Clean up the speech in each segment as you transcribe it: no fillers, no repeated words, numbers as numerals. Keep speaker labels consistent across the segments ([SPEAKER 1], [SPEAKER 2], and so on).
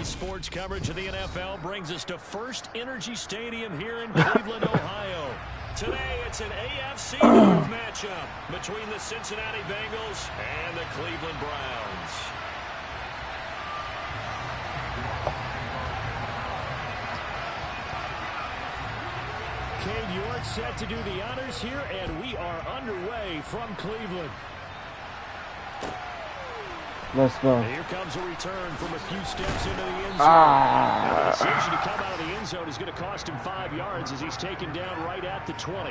[SPEAKER 1] Today's sports coverage of the NFL brings us to First Energy Stadium here in Cleveland, Ohio. Today, it's an AFC North matchup between the Cincinnati Bengals and the Cleveland Browns. Cade York set to do the honors here, and we are underway from Cleveland.
[SPEAKER 2] Let's go.
[SPEAKER 1] Here comes a return from a few steps into the end zone. The decision to come out of the end zone is going to cost him 5 yards as he's taken down right at the 20.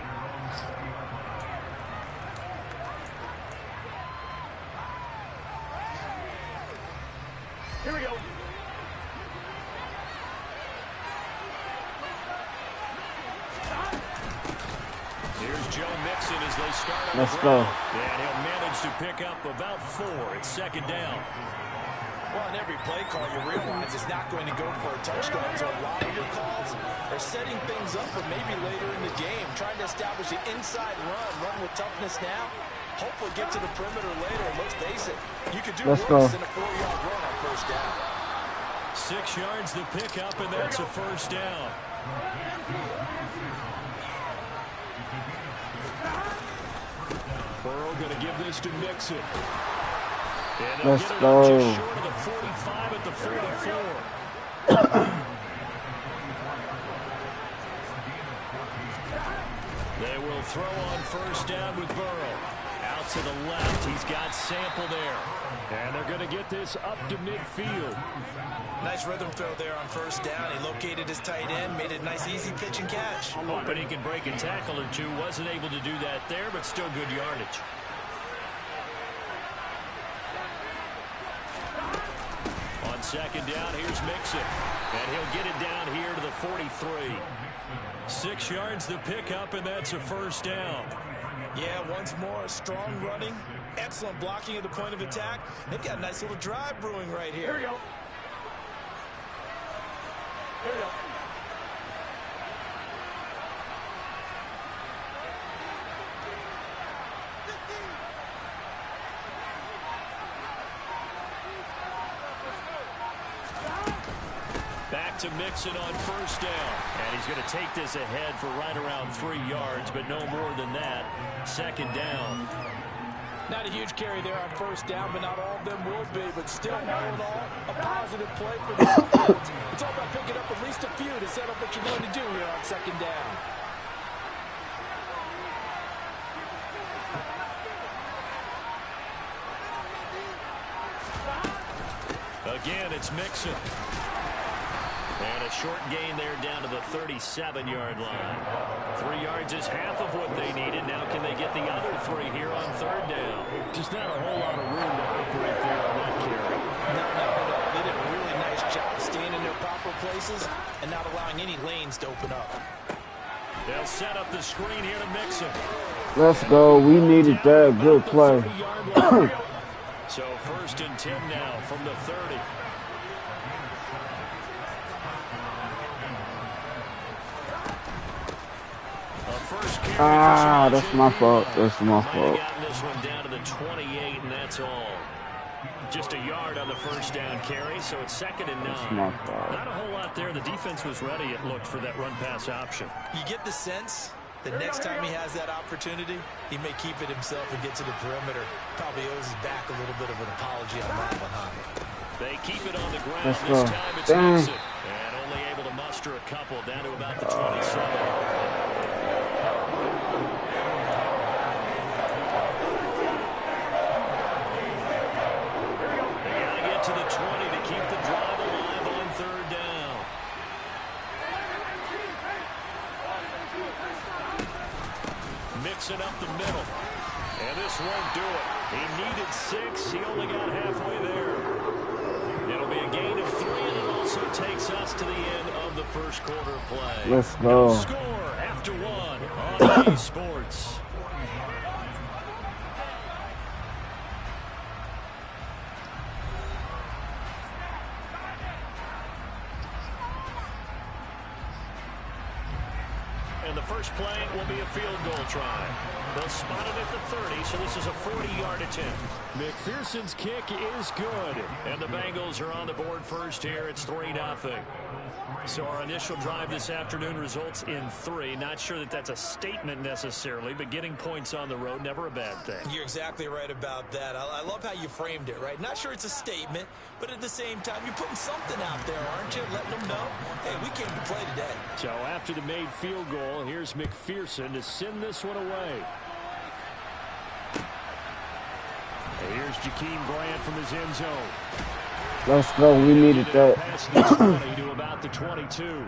[SPEAKER 1] Here we go. Here's Joe Mixon as they start.
[SPEAKER 2] Let's go.
[SPEAKER 1] And he'll manage to pick up about 4. It's second down.
[SPEAKER 3] Well, in every play call, you realize it's not going to go for a touchdown. So a lot of your calls are setting things up for maybe later in the game, trying to establish an inside run with toughness now. Hopefully get to the perimeter later. And let's face it, you could do worse than a 4-yard run on first down.
[SPEAKER 1] 6 yards the pickup, and that's a first down. Burrow going to give this to Mixon.
[SPEAKER 2] Let's go.
[SPEAKER 1] Just short of the 45 at the 44. They will throw on first down with Burrow. Out to the left. He's got Sample there. And they're going to get this up to midfield.
[SPEAKER 3] Nice rhythm throw there on first down. He located his tight end, made it a nice, easy pitch and catch.
[SPEAKER 1] Hoping he can break a tackle or two. Wasn't able to do that there, but still good yardage. On second down, here's Mixon. And he'll get it down here to the 43. 6 yards the pickup, and that's a first down.
[SPEAKER 3] Yeah, once more, strong running, excellent blocking at the point of attack. They've got a nice little drive brewing right here.
[SPEAKER 1] Here we go. Here we go. Back to Mixon on first down. And he's going to take this ahead for right around 3 yards, but no more than that. Second down.
[SPEAKER 3] Not a huge carry there on first down, but not all of them will be. But still, all in all, a positive play for the offense. It's all about picking up at least a few to set up what you're going to do here on second down.
[SPEAKER 1] Again, it's Mixon. And a short gain there down to the 37-yard line. 3 yards is half of what they needed. Now can they get the other 3 here on third down? Just not a whole lot of room to operate there on that carry.
[SPEAKER 3] No. They did a really nice job staying in their proper places and not allowing any lanes to open up.
[SPEAKER 1] They'll set up the screen here to Mixon.
[SPEAKER 2] Let's go. We needed that. Good play.
[SPEAKER 1] So first and 10 now from the 30.
[SPEAKER 2] That's my fault. That's my fault.
[SPEAKER 1] Gotten this one down to the 28, and that's all. Just a yard on the first down carry, so it's second and 9.
[SPEAKER 2] That's my fault.
[SPEAKER 1] Not a whole lot there. The defense was ready, it looked, for that run-pass option.
[SPEAKER 3] You get the sense that next time he has that opportunity, he may keep it himself and get to the perimeter. Probably owes his back a little bit of an apology on that one, huh?
[SPEAKER 1] They keep it on the ground.
[SPEAKER 2] Let's
[SPEAKER 1] this
[SPEAKER 2] go.
[SPEAKER 1] time it's Mixon. And only able to muster a couple down to about the 27. To the 20 to keep the drive alive on third down. Mixing up the middle. And this won't do it. He needed 6. He only got halfway there. It'll be a gain of 3, and it also takes us to the end of the first quarter play.
[SPEAKER 2] Let's go.
[SPEAKER 1] No score after 1 on EA Sports. And the first play will be a field goal try. They'll spot it at the 30, so this is a 40-yard attempt. McPherson's kick is good. And the Bengals are on the board first here. It's 3-0. So our initial drive this afternoon results in 3. Not sure that that's a statement necessarily, but getting points on the road, never a bad thing.
[SPEAKER 3] You're exactly right about that. I love how you framed it, right? Not sure it's a statement, but at the same time, you're putting something out there, aren't you? Letting them know, hey, we came to play today.
[SPEAKER 1] So after the made field goal, here's McPherson to send this one away. Here's Jakeem Grant from his end zone.
[SPEAKER 2] Let's go. We needed that.
[SPEAKER 1] Past the 20 to about the 22.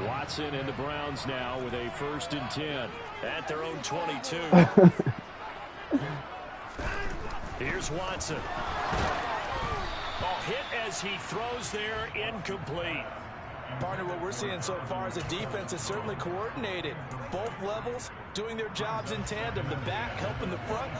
[SPEAKER 1] Watson and the Browns now with a 1st and 10 at their own 22. Here's Watson. Hit as he throws there, incomplete.
[SPEAKER 3] Partner, what we're seeing so far is the defense is certainly coordinated. Both levels doing their jobs in tandem. The back helping the front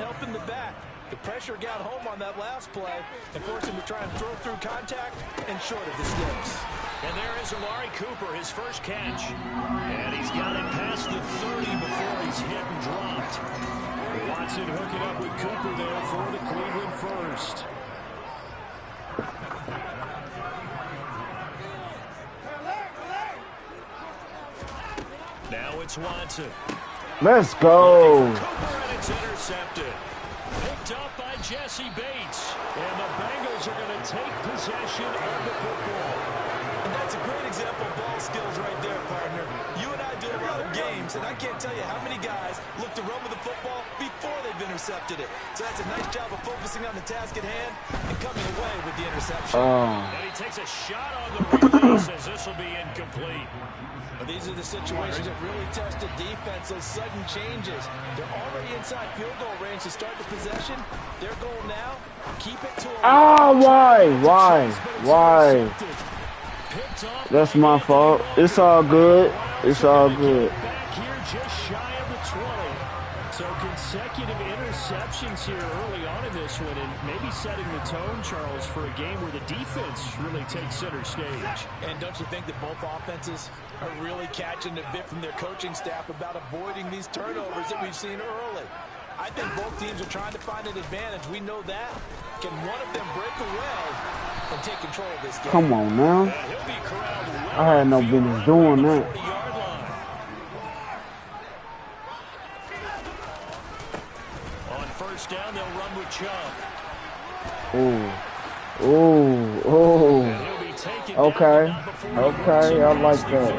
[SPEAKER 3] helping the back. The pressure got home on that last play and forced him to try and throw through contact and short of the sticks.
[SPEAKER 1] And there is Amari Cooper, his first catch. And he's got it past the 30 before he's hit and dropped. Watson hooking up with Cooper there for the Cleveland first. Now it's Watson.
[SPEAKER 2] Let's go.
[SPEAKER 1] Cooper, and it's intercepted. Picked up by Jesse Bates. And the Bengals are going to take possession of the football.
[SPEAKER 3] And that's a great example of ball skills right there, partner. You and I do a lot of games, and I can't tell you how many guys look to run with the football before they've intercepted it. So that's a nice job of focusing on the task at hand and coming away with the interception.
[SPEAKER 1] And he takes a shot on the release as this will be incomplete.
[SPEAKER 3] Well, these are the situations that really test the defense, those sudden changes. They're already inside field goal range to start the possession. Their goal now, keep it to a...
[SPEAKER 2] Why? That's my fault. It's all good. It's all good.
[SPEAKER 1] Back here just shy of the 20. So consecutive interceptions here early on in this one, and maybe setting the tone, Charles, for a game where the defense really takes center stage.
[SPEAKER 3] And don't you think that both offenses are really catching a bit from their coaching staff about avoiding these turnovers that we've seen early? I think both teams are trying to find an advantage. We know that. Can one of them break away and take control of this game?
[SPEAKER 2] Come on now. I had no business doing that.
[SPEAKER 1] On first down, they'll run with Chubb.
[SPEAKER 2] Okay, I like that.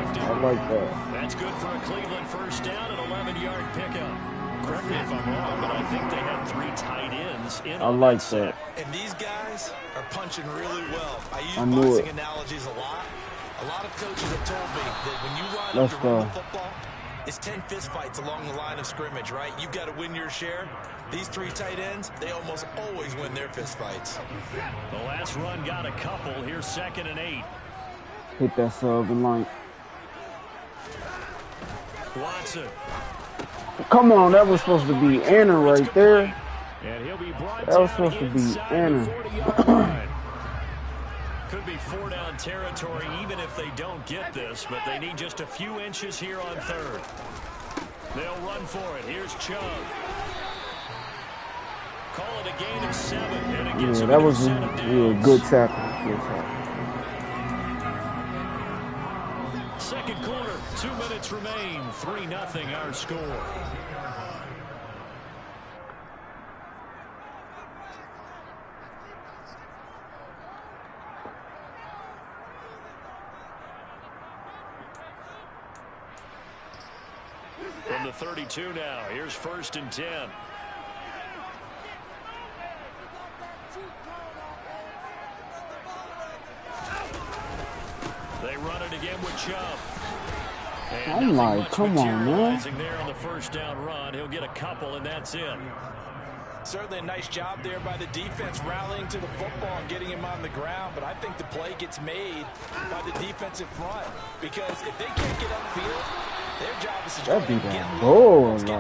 [SPEAKER 1] That's good for a Cleveland first down, an 11-yard pickup. Correct me if I'm wrong, but I think they had 3 tight ends in on that set.
[SPEAKER 3] And these guys are punching really well. I use boxing analogies a lot. A lot of coaches have told me that when you line up to run the football, it's 10 fistfights along the line of scrimmage, right? You've got to win your share. These 3 tight ends, they almost always win their fistfights.
[SPEAKER 1] The last run got a couple. Here's 2nd and 8.
[SPEAKER 2] Hit that sub and line.
[SPEAKER 1] Watson.
[SPEAKER 2] Come on, that was supposed to be Anna right there.
[SPEAKER 1] And he'll be brought
[SPEAKER 2] that was supposed to be Anna.
[SPEAKER 1] Could be 4-down territory even if they don't get this, but they need just a few inches here on 3rd. They'll run for it. Here's Chubb. Call it a gain of 7, and it gets
[SPEAKER 2] that was a good tackle.
[SPEAKER 1] Second quarter, 2 minutes remain. 3-0 our score. From the 32 now, here's 1st and 10. They run it again with Chubb.
[SPEAKER 2] I'm like, come on, man.
[SPEAKER 1] There on the first down run, he'll get a couple, and that's it.
[SPEAKER 3] Certainly a nice job there by the defense rallying to the football and getting him on the ground, but I think the play gets made by the defensive front because if they can't get upfield, their job is to try to get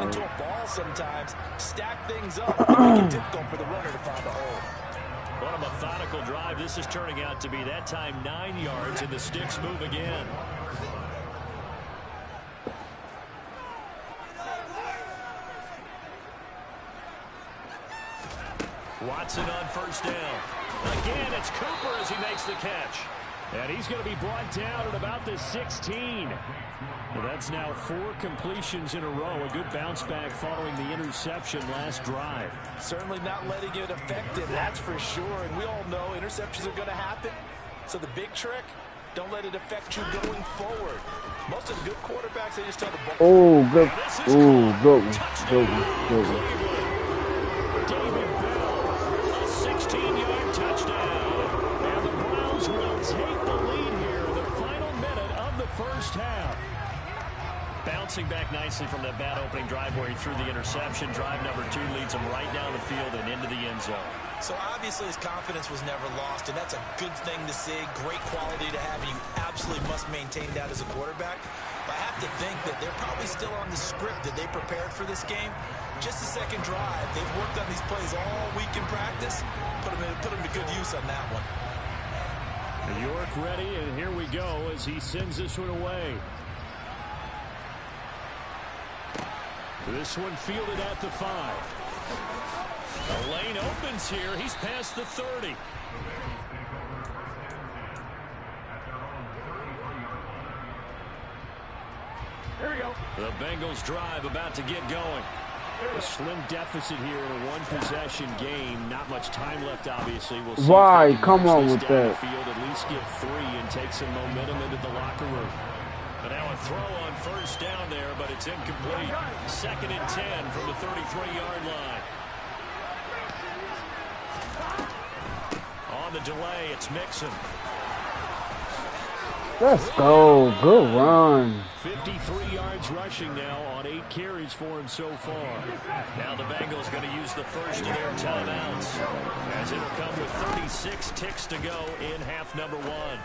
[SPEAKER 3] into a ball sometimes, stack things up, and make it difficult for the runner to find a hole.
[SPEAKER 1] What a methodical drive this is turning out to be. That time 9 yards, and the sticks move again. Watson on first down. Again, it's Cooper as he makes the catch. And he's going to be brought down at about the 16. Well, that's now 4 completions in a row. A good bounce back following the interception last drive.
[SPEAKER 3] Certainly not letting it affect him, that's for sure. And we all know interceptions are going to happen. So the big trick, don't let it affect you going forward. Most of the good quarterbacks, they just tell the ball.
[SPEAKER 2] Oh, good. Oh, good one. Good one. Good one.
[SPEAKER 1] David Bell, a 16-yard touchdown. And the Browns will take the lead here in the final minute of the first half. Bouncing back nicely from that bad opening drive where he threw the interception. Drive number 2 leads him right down the field and into the end zone.
[SPEAKER 3] So obviously his confidence was never lost, and that's a good thing to see, great quality to have, and you absolutely must maintain that as a quarterback. But I have to think that they're probably still on the script that they prepared for this game. Just the second drive, they've worked on these plays all week in practice. Put them to good use on that one.
[SPEAKER 1] York ready, and here we go as he sends this one away. This one fielded at the 5. The lane opens here. He's past the 30. Here we go. The Bengals drive about to get going. A slim deficit here in a one-possession game. Not much time left, obviously. We'll see.
[SPEAKER 2] Why? Come on with that.
[SPEAKER 1] Field, at least get 3 and take some momentum into the locker room. But now a throw on first down there, but it's incomplete. 2nd and 10 from the 33-yard line. On the delay, it's Mixon.
[SPEAKER 2] Let's go. Good run.
[SPEAKER 1] 53 yards rushing now on 8 carries for him so far. Now the Bengals going to use the first of their timeouts, as it'll come with 36 ticks to go in half number 1.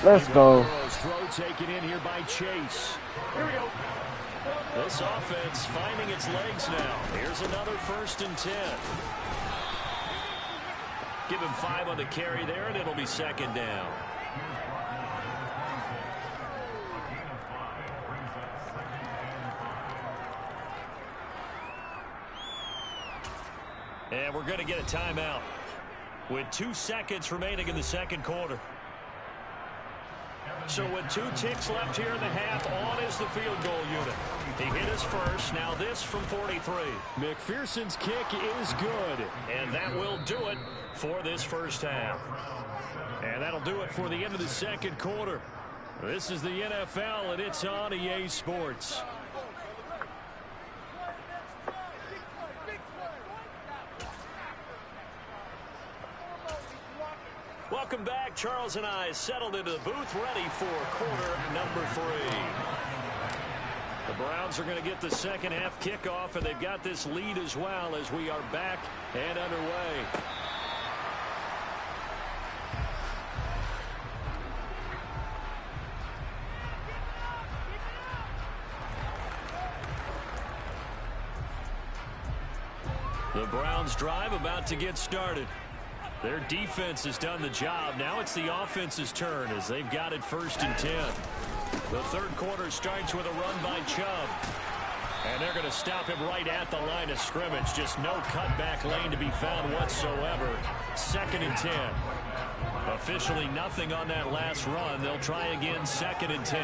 [SPEAKER 2] Let's go.
[SPEAKER 1] Throw taken in here by Chase. Here we go. This offense finding its legs now. Here's another 1st and 10. Give him 5 on the carry there, and it'll be 2nd down. And we're going to get a timeout with 2 seconds remaining in the second quarter. So with 2 ticks left here in the half, on is the field goal unit. He hit his first. Now this from 43. McPherson's kick is good. And that will do it for this first half. And that'll do it for the end of the second quarter. This is the NFL, and it's on EA Sports. Welcome back. Charles and I settled into the booth, ready for quarter number 3. The Browns are going to get the second half kickoff, and they've got this lead as well as we are back and underway. The Browns drive about to get started. Their defense has done the job. Now it's the offense's turn as they've got it 1st and 10. The third quarter starts with a run by Chubb. And they're going to stop him right at the line of scrimmage. Just no cutback lane to be found whatsoever. 2nd and 10. Officially nothing on that last run. They'll try again 2nd and 10.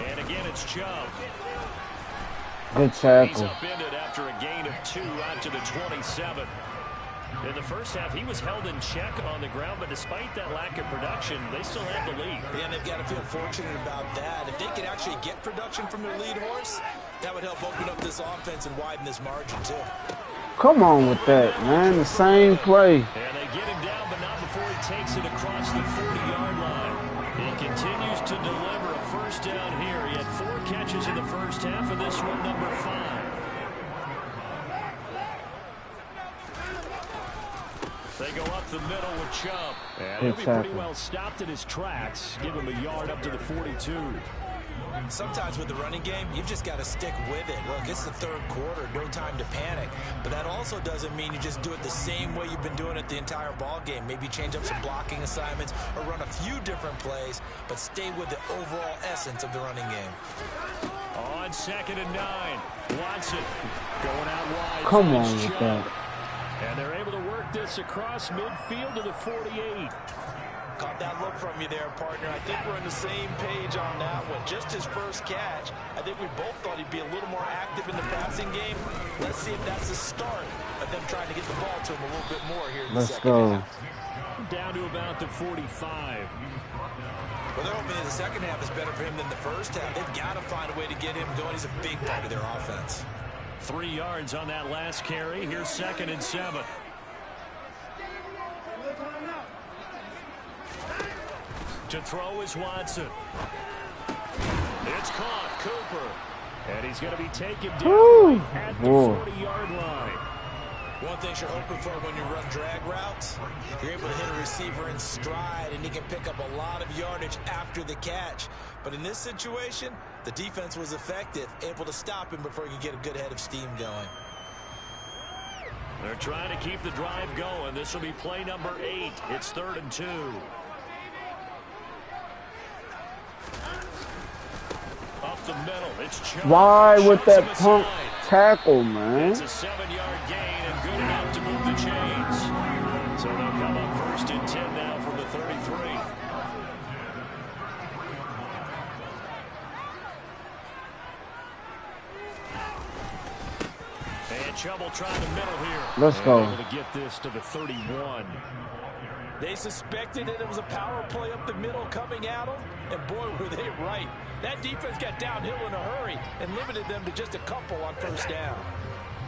[SPEAKER 1] And again it's Chubb.
[SPEAKER 2] Good tackle.
[SPEAKER 1] He's upended after a gain of 2 out to the 27. In the first half, he was held in check on the ground, but despite that lack of production, they still had the lead.
[SPEAKER 3] And they've got to feel fortunate about that. If they could actually get production from their lead horse, that would help open up this offense and widen this margin, too.
[SPEAKER 2] Come on with that, man. The same play.
[SPEAKER 1] And they get him down, but not before he takes it across the 40-yard line. He continues to deliver a first down here. He had 4 catches in the first half, and this one number 5. They go up the middle with Chubb. And he'll be pretty well stopped in his tracks. Give him a yard up to the 42.
[SPEAKER 3] Sometimes with the running game, you've just got to stick with it. Look, it's the third quarter, no time to panic. But that also doesn't mean you just do it the same way you've been doing it the entire ball game. Maybe change up some blocking assignments or run a few different plays, but stay with the overall essence of the running game.
[SPEAKER 1] On on 2nd and 9. Watson going out wide.
[SPEAKER 2] Come on with that.
[SPEAKER 1] And they're able to work this across midfield to the 48.
[SPEAKER 3] Caught that look from you there, partner. I think we're on the same page on that one. Just his first catch, I think we both thought he'd be a little more active in the passing game. Let's see if that's the start of them trying to get the ball to him a little bit more here in the second half.
[SPEAKER 1] Down to about the 45.
[SPEAKER 3] Well, they're hoping that the second half is better for him than the first half. They've got to find a way to get him going. He's a big part of their offense.
[SPEAKER 1] 3 yards on that last carry. Here's 2nd and 7. To throw is Watson. It's caught. Cooper. And he's going to be taken down at the 40-yard line.
[SPEAKER 3] One thing you're hoping for when you run drag routes, you're able to hit a receiver in stride, and he can pick up a lot of yardage after the catch. But in this situation, the defense was effective, able to stop him before he could get a good head of steam going.
[SPEAKER 1] They're trying to keep the drive going. This will be play number 8. It's 3rd and 2. Up the middle, it's Chubb.
[SPEAKER 2] Why with that punk tackle, man?
[SPEAKER 1] It's a 7-yard gain and good enough to move the chains. So they'll come up 1st and 10 now from the 33. And Chubb will try the middle here.
[SPEAKER 2] Let's go.
[SPEAKER 1] Able to get this to the 31.
[SPEAKER 3] They suspected that it was a power play up the middle coming at them, and boy, were they right. That defense got downhill in a hurry and limited them to just a couple on 1st down.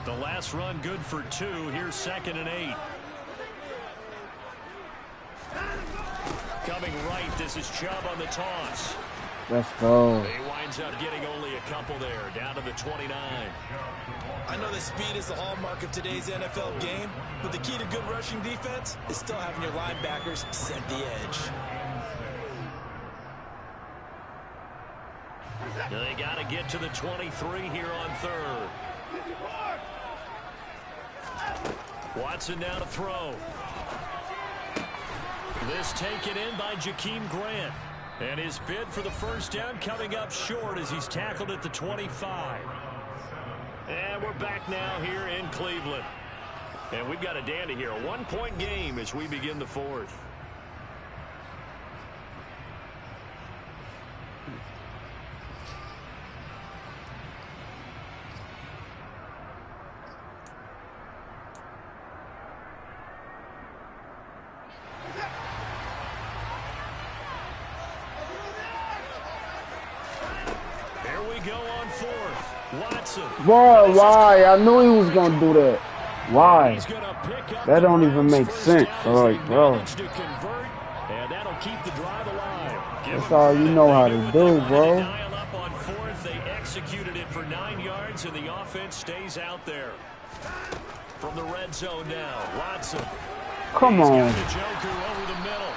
[SPEAKER 1] The last run good for 2. Here's 2nd and 8. Coming right, this is Chubb on the toss.
[SPEAKER 2] Let's go.
[SPEAKER 1] He winds up getting only a couple there, down to the 29.
[SPEAKER 3] I know that speed is the hallmark of today's NFL game, but the key to good rushing defense is still having your linebackers set the edge.
[SPEAKER 1] They got to get to the 23 here on 3rd. Watson now to throw. This taken in by Jakeem Grant. And his bid for the 1st down coming up short as he's tackled at the 25. And we're back now here in Cleveland. And we've got a dandy here. A 1-point game as we begin the 4th. Go on 4th. Watson.
[SPEAKER 2] Bro, why? I knew he was going to do that. Why? That don't even make sense. All right, bro.
[SPEAKER 1] And that'll keep the drive alive.
[SPEAKER 2] That's all you know how to do, bro.
[SPEAKER 1] Dial up on 4th. They executed it for 9 yards, and the offense stays out there. From the red zone now, Watson.
[SPEAKER 2] Come on.
[SPEAKER 1] He's got Njoku over the middle.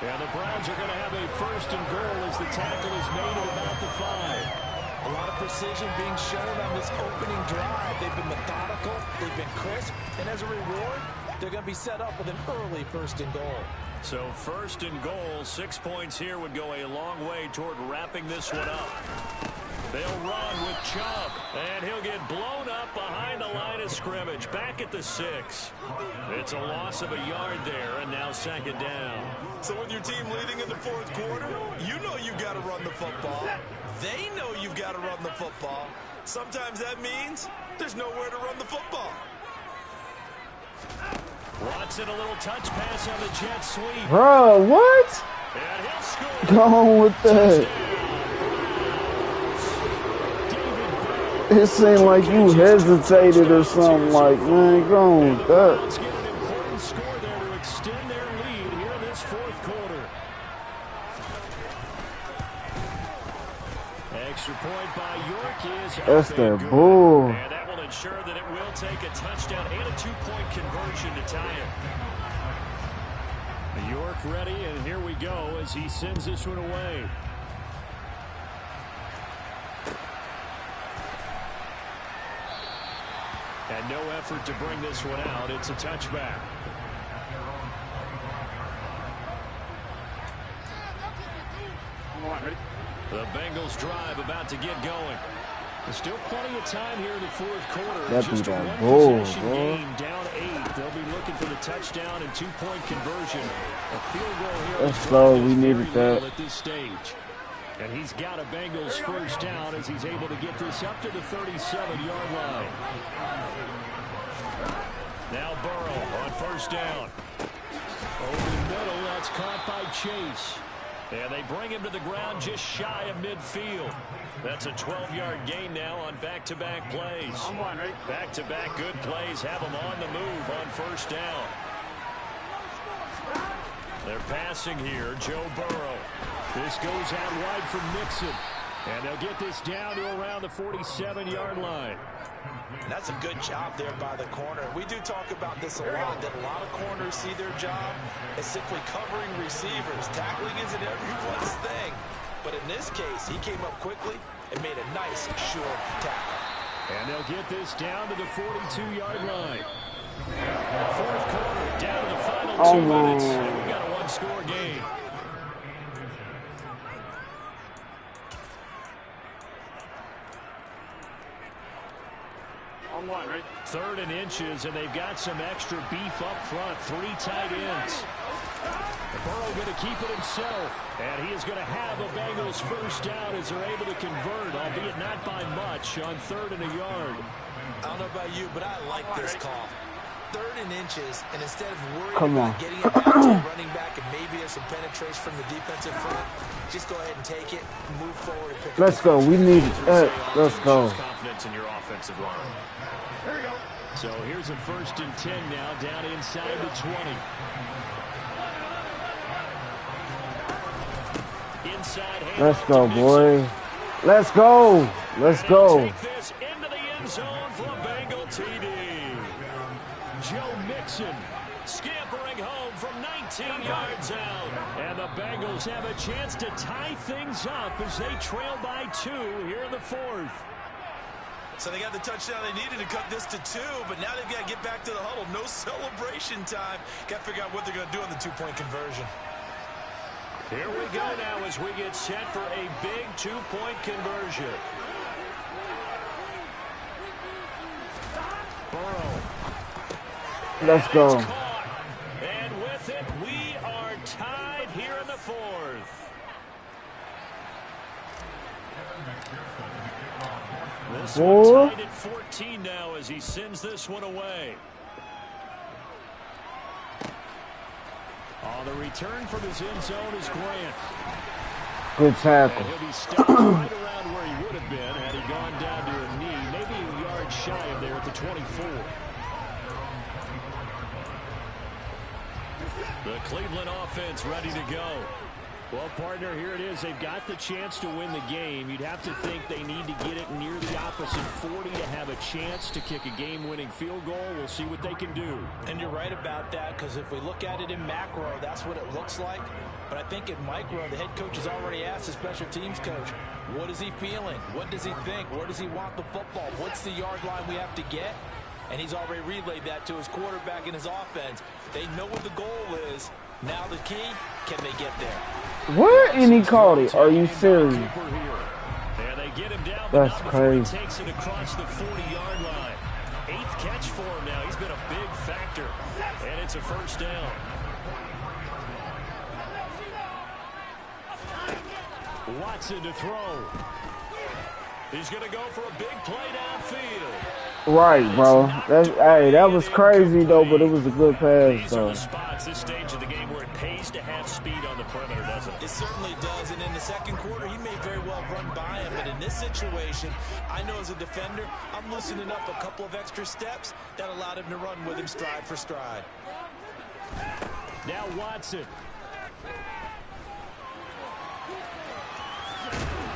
[SPEAKER 1] And the Browns are going to have a 1st and goal as the tackle is made at about the 5.
[SPEAKER 3] A lot of precision being shown on this opening drive. They've been methodical, they've been crisp, and as a reward, they're going to be set up with an early 1st and goal.
[SPEAKER 1] So 1st and goal, 6 points here would go a long way toward wrapping this one up. They'll run with Chubb, and he'll get blown up behind the line of scrimmage, back at the 6. It's a loss of a yard there, and now 2nd down.
[SPEAKER 3] So with your team leading in the 4th quarter, you know you've got to run the football. They know you've got to run the football. Sometimes that means there's nowhere to run the football.
[SPEAKER 1] Watson, a little touch pass on the jet sweep.
[SPEAKER 2] Bro, what?
[SPEAKER 1] And he'll score.
[SPEAKER 2] Go on with that. It seemed like you hesitated or something like, man, go on with that.
[SPEAKER 1] Let's get an important score there to extend their lead here in this 4th quarter. Extra point by York is
[SPEAKER 2] That's that bull.
[SPEAKER 1] And that will ensure that it will take a touchdown and a 2-point conversion to tie it. York ready, and here we go as he sends this one away. And no effort to bring this one out. It's a touchback. The Bengals drive about to get going. Still plenty of time here in the fourth quarter.
[SPEAKER 2] That
[SPEAKER 1] Just
[SPEAKER 2] be
[SPEAKER 1] a
[SPEAKER 2] that bull,
[SPEAKER 1] one-possession
[SPEAKER 2] bro.
[SPEAKER 1] game, down 8. They'll be looking for the touchdown and two-point conversion. A field goal here.
[SPEAKER 2] Let's go. We needed that.
[SPEAKER 1] At this stage. And he's got a Bengals first down as he's able to get this up to the 37-yard line. Now Burrow on first down. Over the middle, that's caught by Chase. And they bring him to the ground just shy of midfield. That's a 12-yard gain now on back-to-back plays. Back-to-back good plays have them on the move on first down. They're passing here, Joe Burrow. This goes out wide from Mixon. And they'll get this down to around the 47-yard line.
[SPEAKER 3] And that's a good job there by the corner. We do talk about this a lot, that a lot of corners see their job as simply covering receivers. Tackling isn't everyone's thing. But in this case, he came up quickly and made a nice, short tackle.
[SPEAKER 1] And they'll get this down to the 42-yard line. Fourth quarter, down to the final 2 minutes. And we've got a one-score game. Third and inches, and they've got some extra beef up front. 3 tight ends. Burrow going to keep it himself, and he is going to have a Bengals first down as they're able to convert, albeit not by much, on 3rd and a yard.
[SPEAKER 3] I don't know about you, but I like this call. 3rd and inches, and instead of worrying about getting it back to the running back and maybe there's some penetration from the defensive front, just go ahead and take it, move forward, and pick
[SPEAKER 2] Let's go. We need it. Let's go.
[SPEAKER 1] Confidence in your offensive line. There you go. So here's a 1st and 10 now, down inside the 20. Inside.
[SPEAKER 2] Let's go, boy. Let's go. Let's go.
[SPEAKER 1] Take this into the end zone for a Bengal TD. Joe Mixon scampering home from 19 yards out. And the Bengals have a chance to tie things up as they trail by 2 here in the 4th.
[SPEAKER 3] So they got the touchdown they needed to cut this to 2, but now they've got to get back to the huddle. No celebration time. Got to figure out what they're going to do on the 2-point conversion.
[SPEAKER 1] Here we go now as we get set for a big 2-point conversion. Burrow.
[SPEAKER 2] Let's go.
[SPEAKER 1] And with it, we are tied here in the 4th. This one tied at 14 now as he sends this one away. On the return from his end zone is Grant.
[SPEAKER 2] Good tackle.
[SPEAKER 1] And he'll be stopped right around where he would have been had he gone down to a knee, maybe a yard shy of there at the 24. The Cleveland offense ready to go. Well, partner, here it is. They've got the chance to win the game. You'd have to think they need to get it near the opposite 40 to have a chance to kick a game-winning field goal. We'll see what they can do.
[SPEAKER 3] And you're right about that, because if we look at it in macro, that's what it looks like. But I think in micro, the head coach has already asked the special teams coach, what is he feeling? What does he think? Where does he want the football? What's the yard line we have to get? And he's already relayed that to his quarterback and his offense. They know what the goal is. Now the key, can they get there?
[SPEAKER 2] Where and he called it? Are you serious?
[SPEAKER 1] And they get him down,
[SPEAKER 2] that's crazy.
[SPEAKER 1] He takes it across the 40-yard line. 8th catch for him now. He's been a big factor. And it's a first down. Watson to throw. He's going to go for a big play downfield.
[SPEAKER 2] Right, bro. Hey, that was crazy though, but it was a good pass.
[SPEAKER 1] These are the spots, this stage of the game, where it pays to have speed on the perimeter, doesn't it?
[SPEAKER 3] It certainly does, and in the second quarter, he may very well run by him, but in this situation, I know as a defender, I'm loosening up a couple of extra steps that allowed him to run with him stride for stride.
[SPEAKER 1] Now Watson.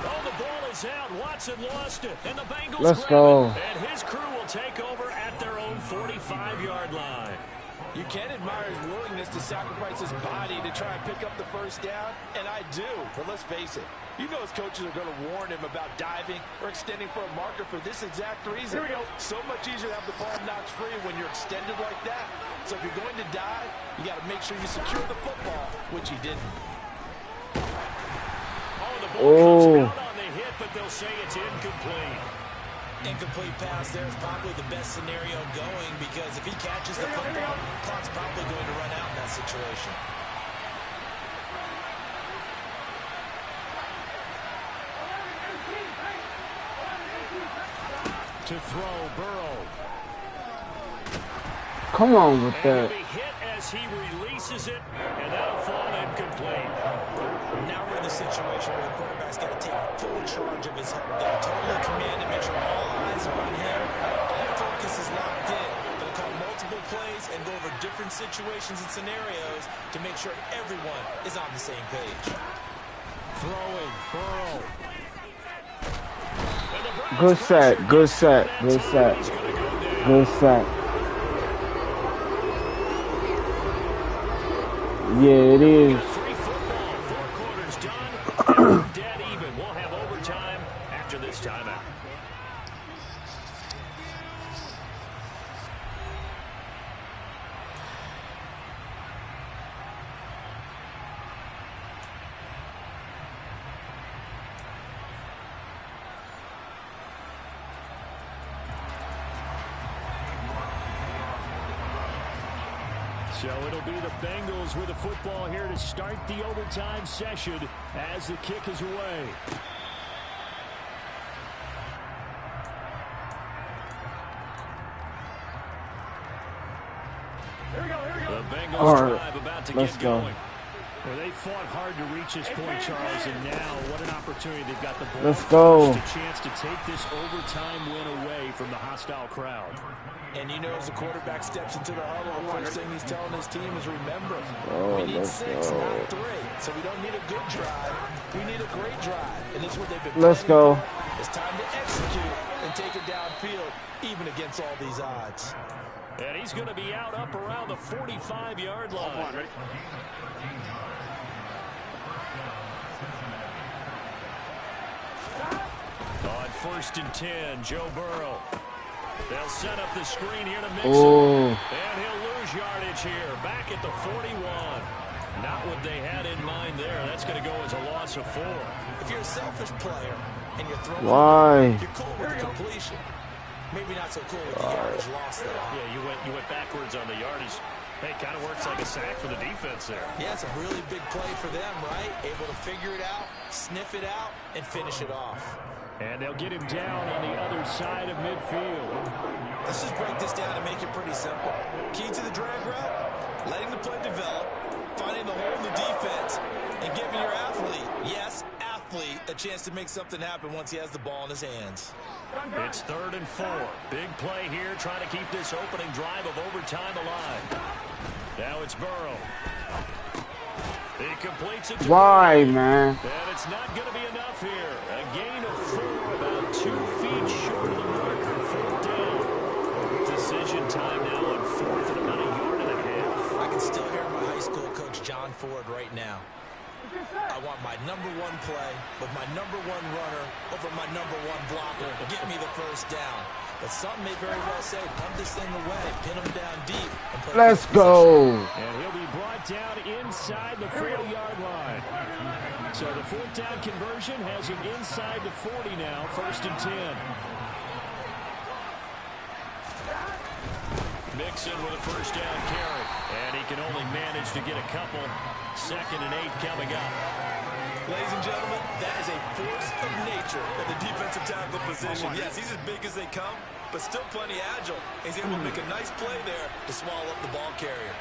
[SPEAKER 1] Oh, the ball is out. Watson lost it, and the Bengals
[SPEAKER 2] Let's go.
[SPEAKER 1] And his crew will take over at their own 45-yard line.
[SPEAKER 3] You can admire his willingness to sacrifice his body to try and pick up the first down, and I do. But let's face it, you know his coaches are going to warn him about diving or extending for a marker for this exact reason. Here we go. So much easier to have the ball knocked free when you're extended like that. So if you're going to dive, you got to make sure you secure the football, which he didn't.
[SPEAKER 1] Oh, the ball comes out on the hit, but they'll say it's incomplete.
[SPEAKER 3] Incomplete pass there is probably the best scenario going because if he catches the football, clock's probably going to run out in that situation.
[SPEAKER 1] To throw, Burrow.
[SPEAKER 2] Come on with that.
[SPEAKER 1] And he'll be hit as he releases it, and that'll fall incomplete.
[SPEAKER 3] Now we're in the situation where the quarterback's got to take full charge of his head. They're totally commanded, make sure all eyes are on him. All focus is locked in. They'll call multiple plays and go over different situations and scenarios to make sure everyone is on the same page.
[SPEAKER 1] Throwing, Burrow.
[SPEAKER 2] Good sack, good sack, good sack, good sack. Yeah, it is.
[SPEAKER 1] Free football, 4 quarters done. Dead even. We'll have overtime after this timeout. So it'll be the Bengals with the football here to start the overtime session as the kick is away. The Bengals drive about to get going. Well, they fought hard to reach this point, Charles, and now what an opportunity. They've got the ball.
[SPEAKER 2] Let's go.
[SPEAKER 1] First, a chance to take this overtime win away from the hostile crowd.
[SPEAKER 3] And you know, as the quarterback steps into the huddle, the first thing he's telling his team is remember, we need 6, not 3. So we don't need a good drive. We need a great drive. And this is what they've been
[SPEAKER 2] Let's go.
[SPEAKER 3] For. It's time to execute and take it downfield, even against all these odds.
[SPEAKER 1] And he's going to be out up around the 45-yard line. On 1st and 10, Joe Burrow. They'll set up the screen here to Mixon. And he'll lose yardage here. Back at the 41. Not what they had in mind there. That's going to go as a loss of 4.
[SPEAKER 3] If you're a selfish player and you're throwing, you're cool with the completion. Maybe not so cool with the yardage loss there.
[SPEAKER 1] Yeah, you went backwards on the yardage. Hey, kind of works like a sack for the defense there.
[SPEAKER 3] Yeah, it's a really big play for them, right? Able to figure it out, sniff it out, and finish it off.
[SPEAKER 1] And they'll get him down on the other side of midfield.
[SPEAKER 3] Let's just break this down and make it pretty simple. Key to the drag route, letting the play develop, finding the hole in the defense, and giving your athlete, yes, athlete, a chance to make something happen once he has the ball in his hands.
[SPEAKER 1] It's 3rd and 4. Big play here, trying to keep this opening drive of overtime alive. Now it's Burrow. He completes it.
[SPEAKER 2] Why, man?
[SPEAKER 1] And it's not going to be enough here. A gain of 4, about 2 feet short of the marker. 4th down. Decision time now on 4th and about 1.5 yards.
[SPEAKER 3] I can still hear my high school coach John Ford right now. I want my #1 play with my #1 runner over my #1 blocker. Get me the first down. But some may very well say, pump this thing away, pin him down deep. And
[SPEAKER 2] let's go.
[SPEAKER 1] And he'll be brought down inside the 40-yard line. So the 4th down conversion has him inside the 40 now, 1st and 10. Mixon with a 1st down carry. And he can only manage to get a couple. 2nd and 8 coming up.
[SPEAKER 3] Ladies and gentlemen, that is a force of nature in the defensive tackle position. Yes, he's as big as they come, but still plenty agile. He's able to make a nice play there to swallow up the ball carrier.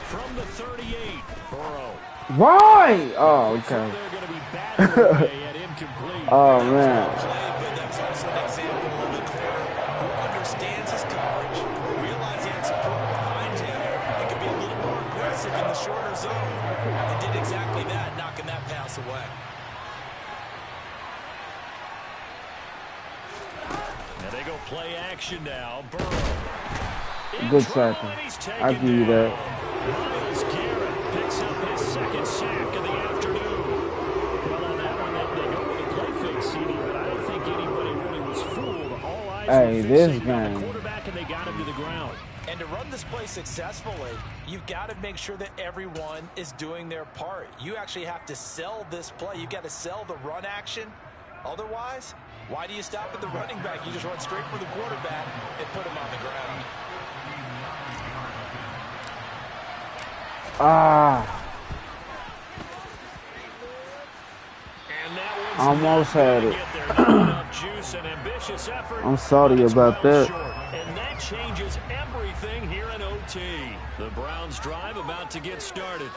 [SPEAKER 1] From the 38, Burrow.
[SPEAKER 2] Why? Oh, okay.
[SPEAKER 1] They're going to be batted away at incomplete.
[SPEAKER 2] Oh, man.
[SPEAKER 3] But that's also an example of a corner who understands his coverage, realizes he had support behind him, and can be a little more aggressive in the shorter zone. And did exactly that, knocking that pass away.
[SPEAKER 1] And they go play action now. Burrow.
[SPEAKER 2] Good second. I give you that.
[SPEAKER 1] Myles Garrett picks up his 2nd sack of the afternoon. Well, on that one, they go with the play fake, CD, but I don't think anybody really was fooled. All eyes were fixated on the quarterback, and they got him to the ground.
[SPEAKER 3] And to run this play successfully, you've got to make sure that everyone is doing their part. You actually have to sell this play. You've got to sell the run action. Otherwise, why do you stop at the running back? You just run straight for the quarterback and put him on the ground.
[SPEAKER 2] Almost had it. I'm sorry about that.
[SPEAKER 1] And that changes everything here in OT. The Browns drive about to get started.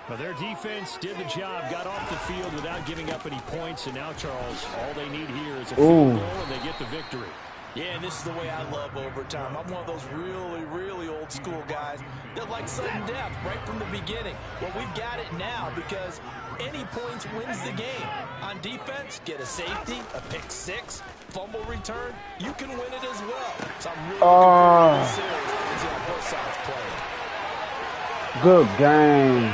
[SPEAKER 1] Well, their defense did the job, got off the field without giving up any points, and now, Charles, all they need here is a field goal, and they get the victory.
[SPEAKER 3] Yeah, and this is the way I love overtime. I'm one of those really, really old school guys that like sudden death right from the beginning. Well, we've got it now because any points wins the game. On defense, get a safety, a pick six, fumble return, you can win it as well. So I'm really looking forward to this series to see how both sides play.
[SPEAKER 2] Good game.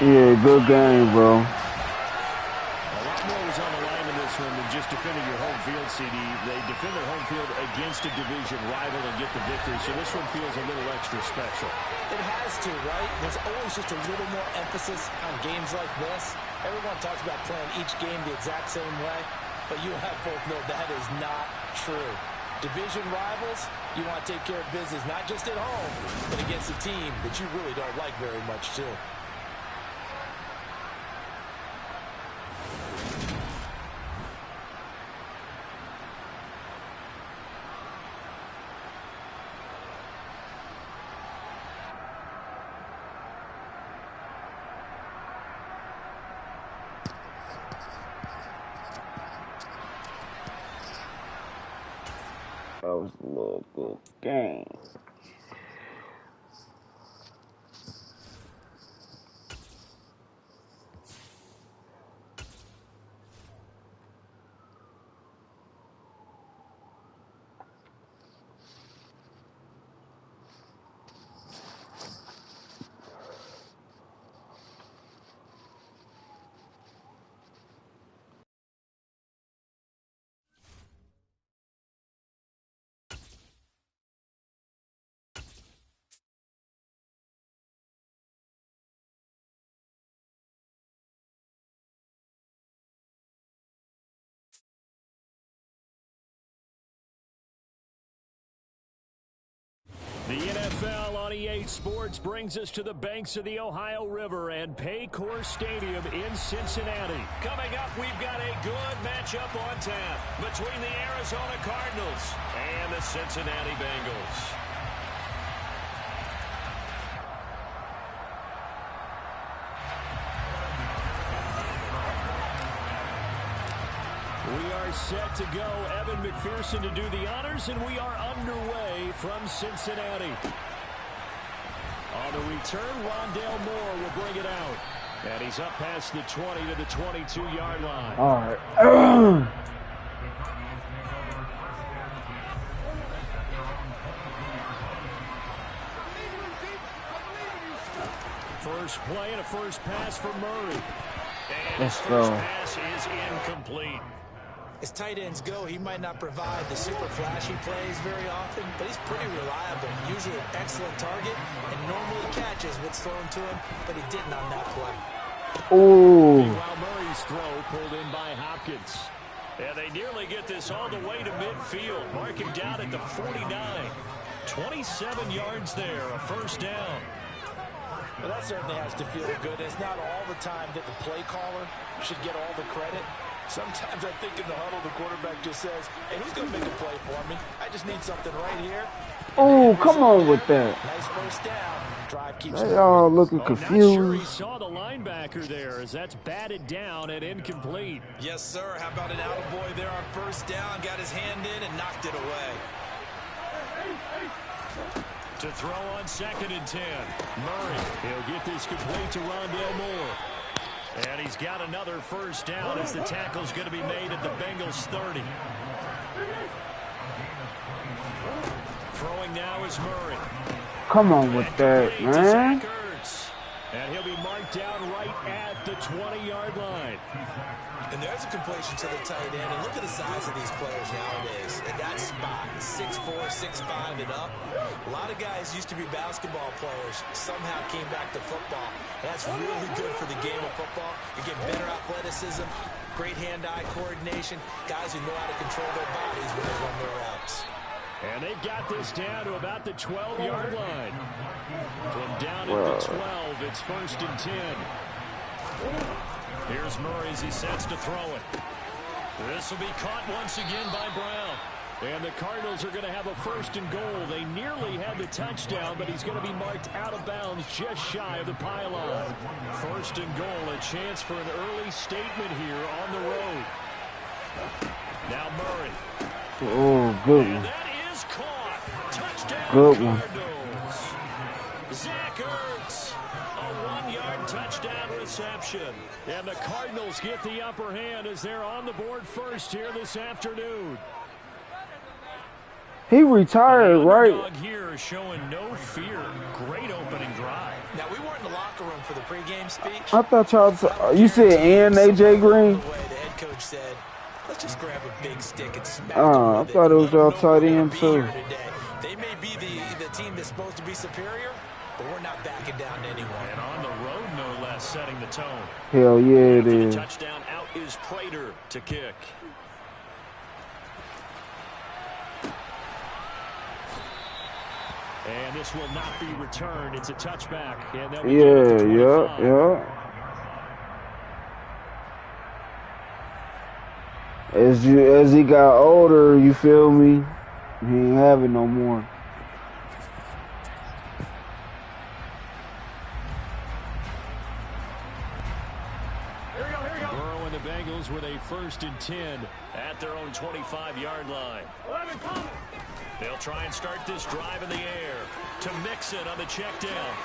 [SPEAKER 2] Yeah, good game, bro.
[SPEAKER 1] A lot more was on the line in this one than just defending your home field, CD. They defend their home field against a division rival and get the victory, so this one feels a little extra special.
[SPEAKER 3] It has to, right? There's always just a little more emphasis on games like this. Everyone talks about playing each game the exact same way, but you and I both know that is not true. Division rivals, you want to take care of business not just at home, but against a team that you really don't like very much, too.
[SPEAKER 2] That was a little good game.
[SPEAKER 1] The NFL on EA Sports brings us to the banks of the Ohio River and Paycor Stadium in Cincinnati. Coming up, we've got a good matchup on tap between the Arizona Cardinals and the Cincinnati Bengals. We are set to go. Evan McPherson to do the honors, and we are underway from Cincinnati. On the return, Rondale Moore will bring it out. And he's up past the 20 to the 22-yard line.
[SPEAKER 2] All right.
[SPEAKER 1] First play and a first pass for Murray. And
[SPEAKER 2] Let's
[SPEAKER 1] his
[SPEAKER 2] go.
[SPEAKER 1] first pass is incomplete.
[SPEAKER 3] As tight ends go, he might not provide the super flashy plays very often, but he's pretty reliable. Usually an excellent target and normally catches what's thrown to him, but he didn't on that play.
[SPEAKER 2] Ooh.
[SPEAKER 1] Meanwhile, Murray's throw pulled in by Hopkins. And they nearly get this all the way to midfield. Mark him down at the 49. 27 yards there, a first down.
[SPEAKER 3] Well, that certainly has to feel good. It's not all the time that the play caller should get all the credit. Sometimes I think in the huddle, the quarterback just says, hey, who's going to make a play for me? I just need something right here.
[SPEAKER 2] Oh, come on with that.
[SPEAKER 3] Nice first down. Drive keeps
[SPEAKER 2] They all looking
[SPEAKER 1] Not sure he
[SPEAKER 2] confused.
[SPEAKER 1] saw the linebacker there as that's batted down and incomplete.
[SPEAKER 3] Yes, sir. How about an attaboy there on first down? Got his hand in and knocked it away.
[SPEAKER 1] To throw on 2nd and 10. Murray, he'll get this complete to Rondale Moore. And he's got another first down as the tackle's going to be made at the Bengals 30. Throwing now is Murray.
[SPEAKER 2] Come on with that, man.
[SPEAKER 1] And he'll be marked down right at the 20-yard line.
[SPEAKER 3] And there's a completion to the tight end. And look at the size of these players nowadays. At that spot, 6'4", 6'5", and up. A lot of guys used to be basketball players, somehow came back to football. That's really good for the game of football. You get better athleticism, great hand-eye coordination, guys who know how to control their bodies when they run their routes.
[SPEAKER 1] And they've got this down to about the 12-yard line. From down at the 12, it's 1st and 10. Here's Murray as he sets to throw it. This will be caught once again by Brown. And the Cardinals are going to have a 1st and goal. They nearly had the touchdown, but he's going to be marked out of bounds just shy of the pylon. 1st and goal, a chance for an early statement here on the road. Now Murray.
[SPEAKER 2] Oh, good one.
[SPEAKER 1] And that is caught. Touchdown
[SPEAKER 2] Good one.
[SPEAKER 1] Cardinals. Zach Ertz. A 1-yard touchdown reception. And the Cardinals get the upper hand as they're on the board first here this afternoon.
[SPEAKER 2] He retired, right?
[SPEAKER 1] Here showing no fear. Great opening drive.
[SPEAKER 3] Now, we weren't in the locker room for the pregame speech.
[SPEAKER 2] I thought y'all, you said and AJ Green?
[SPEAKER 3] The way the head coach said, let's just grab a big stick and smack
[SPEAKER 2] I thought it was y'all tight end too.
[SPEAKER 3] They may be the team that's supposed to be superior, but we're not backing down to anyone.
[SPEAKER 1] And on the road, no less, setting the tone.
[SPEAKER 2] Hell yeah, it is.
[SPEAKER 1] Touchdown out is Prater to kick. And this will not be returned. It's a touchback. And then
[SPEAKER 2] Yeah. As he got older, you feel me? He ain't have it no more.
[SPEAKER 1] Burrow and the Bengals with a 1st and 10 at their own 25-yard line. They'll try and start this drive in the air to Mixon on the check down.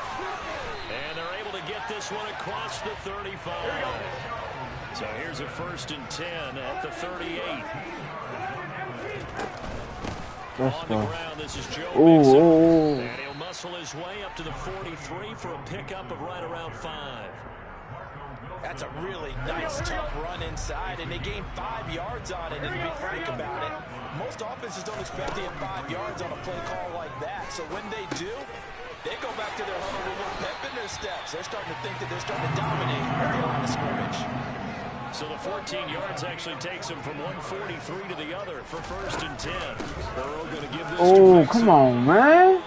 [SPEAKER 1] And they're able to get this one across the 35. So here's a 1st and 10 at the 38. On the ground, this is Joe Mixon. And he'll muscle his way up to the 43 for a pickup of right around 5.
[SPEAKER 3] That's a really nice, tough run inside, and they gained 5 yards on it, and to be frank about it, most offenses don't expect to get 5 yards on a play call like that. So when they do, they go back to their huddle with a little pep in their steps. They're starting to think that they're starting to dominate the line of scrimmage.
[SPEAKER 1] So the 14 yards actually takes him from 143 to the other for 1st and 10. Burrow going to give this to
[SPEAKER 2] come on, man.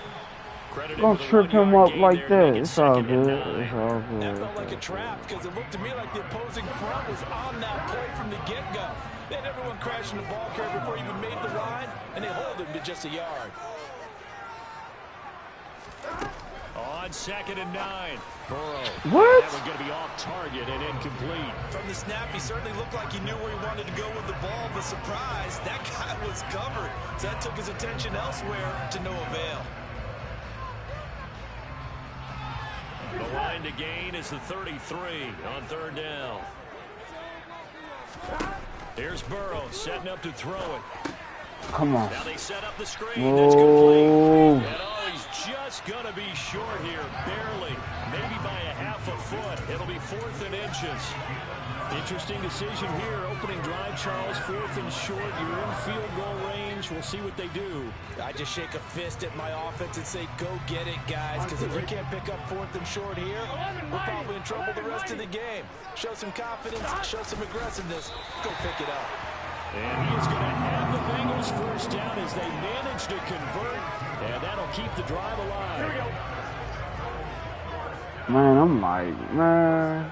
[SPEAKER 2] Don't trip him up like that. It's all good. It's all good.
[SPEAKER 3] That felt like a trap because it looked to me like the opposing front was on that play from the get-go. They had everyone crashing the ball carrier before he even made the line, and they hold him to just a yard.
[SPEAKER 1] On 2nd and 9. Burrow.
[SPEAKER 2] What?
[SPEAKER 1] That was going to be off target and incomplete.
[SPEAKER 3] From the snap, he certainly looked like he knew where he wanted to go with the ball, but surprise, that guy was covered. So that took his attention elsewhere to no avail.
[SPEAKER 1] The line to gain is the 33 on 3rd down. Here's Burrow setting up to throw it.
[SPEAKER 2] Come on.
[SPEAKER 1] Now they set up the screen. That's complete. And he's just going to be short here, barely. Maybe by a half a foot. It'll be 4th and inches. Interesting decision here. Opening drive, Charles. 4th and short. You're in field goal range. We'll see what they do.
[SPEAKER 3] I just shake a fist at my offense and say, go get it, guys. Because if we can't pick up 4th and short here, we're probably in trouble the rest of the game. Show some confidence. Show some aggressiveness. Go pick it up.
[SPEAKER 1] And he is going to have the Bengals 1st down as they manage to convert. And that'll keep the drive alive. Here we go.
[SPEAKER 2] Man, I'm like, man.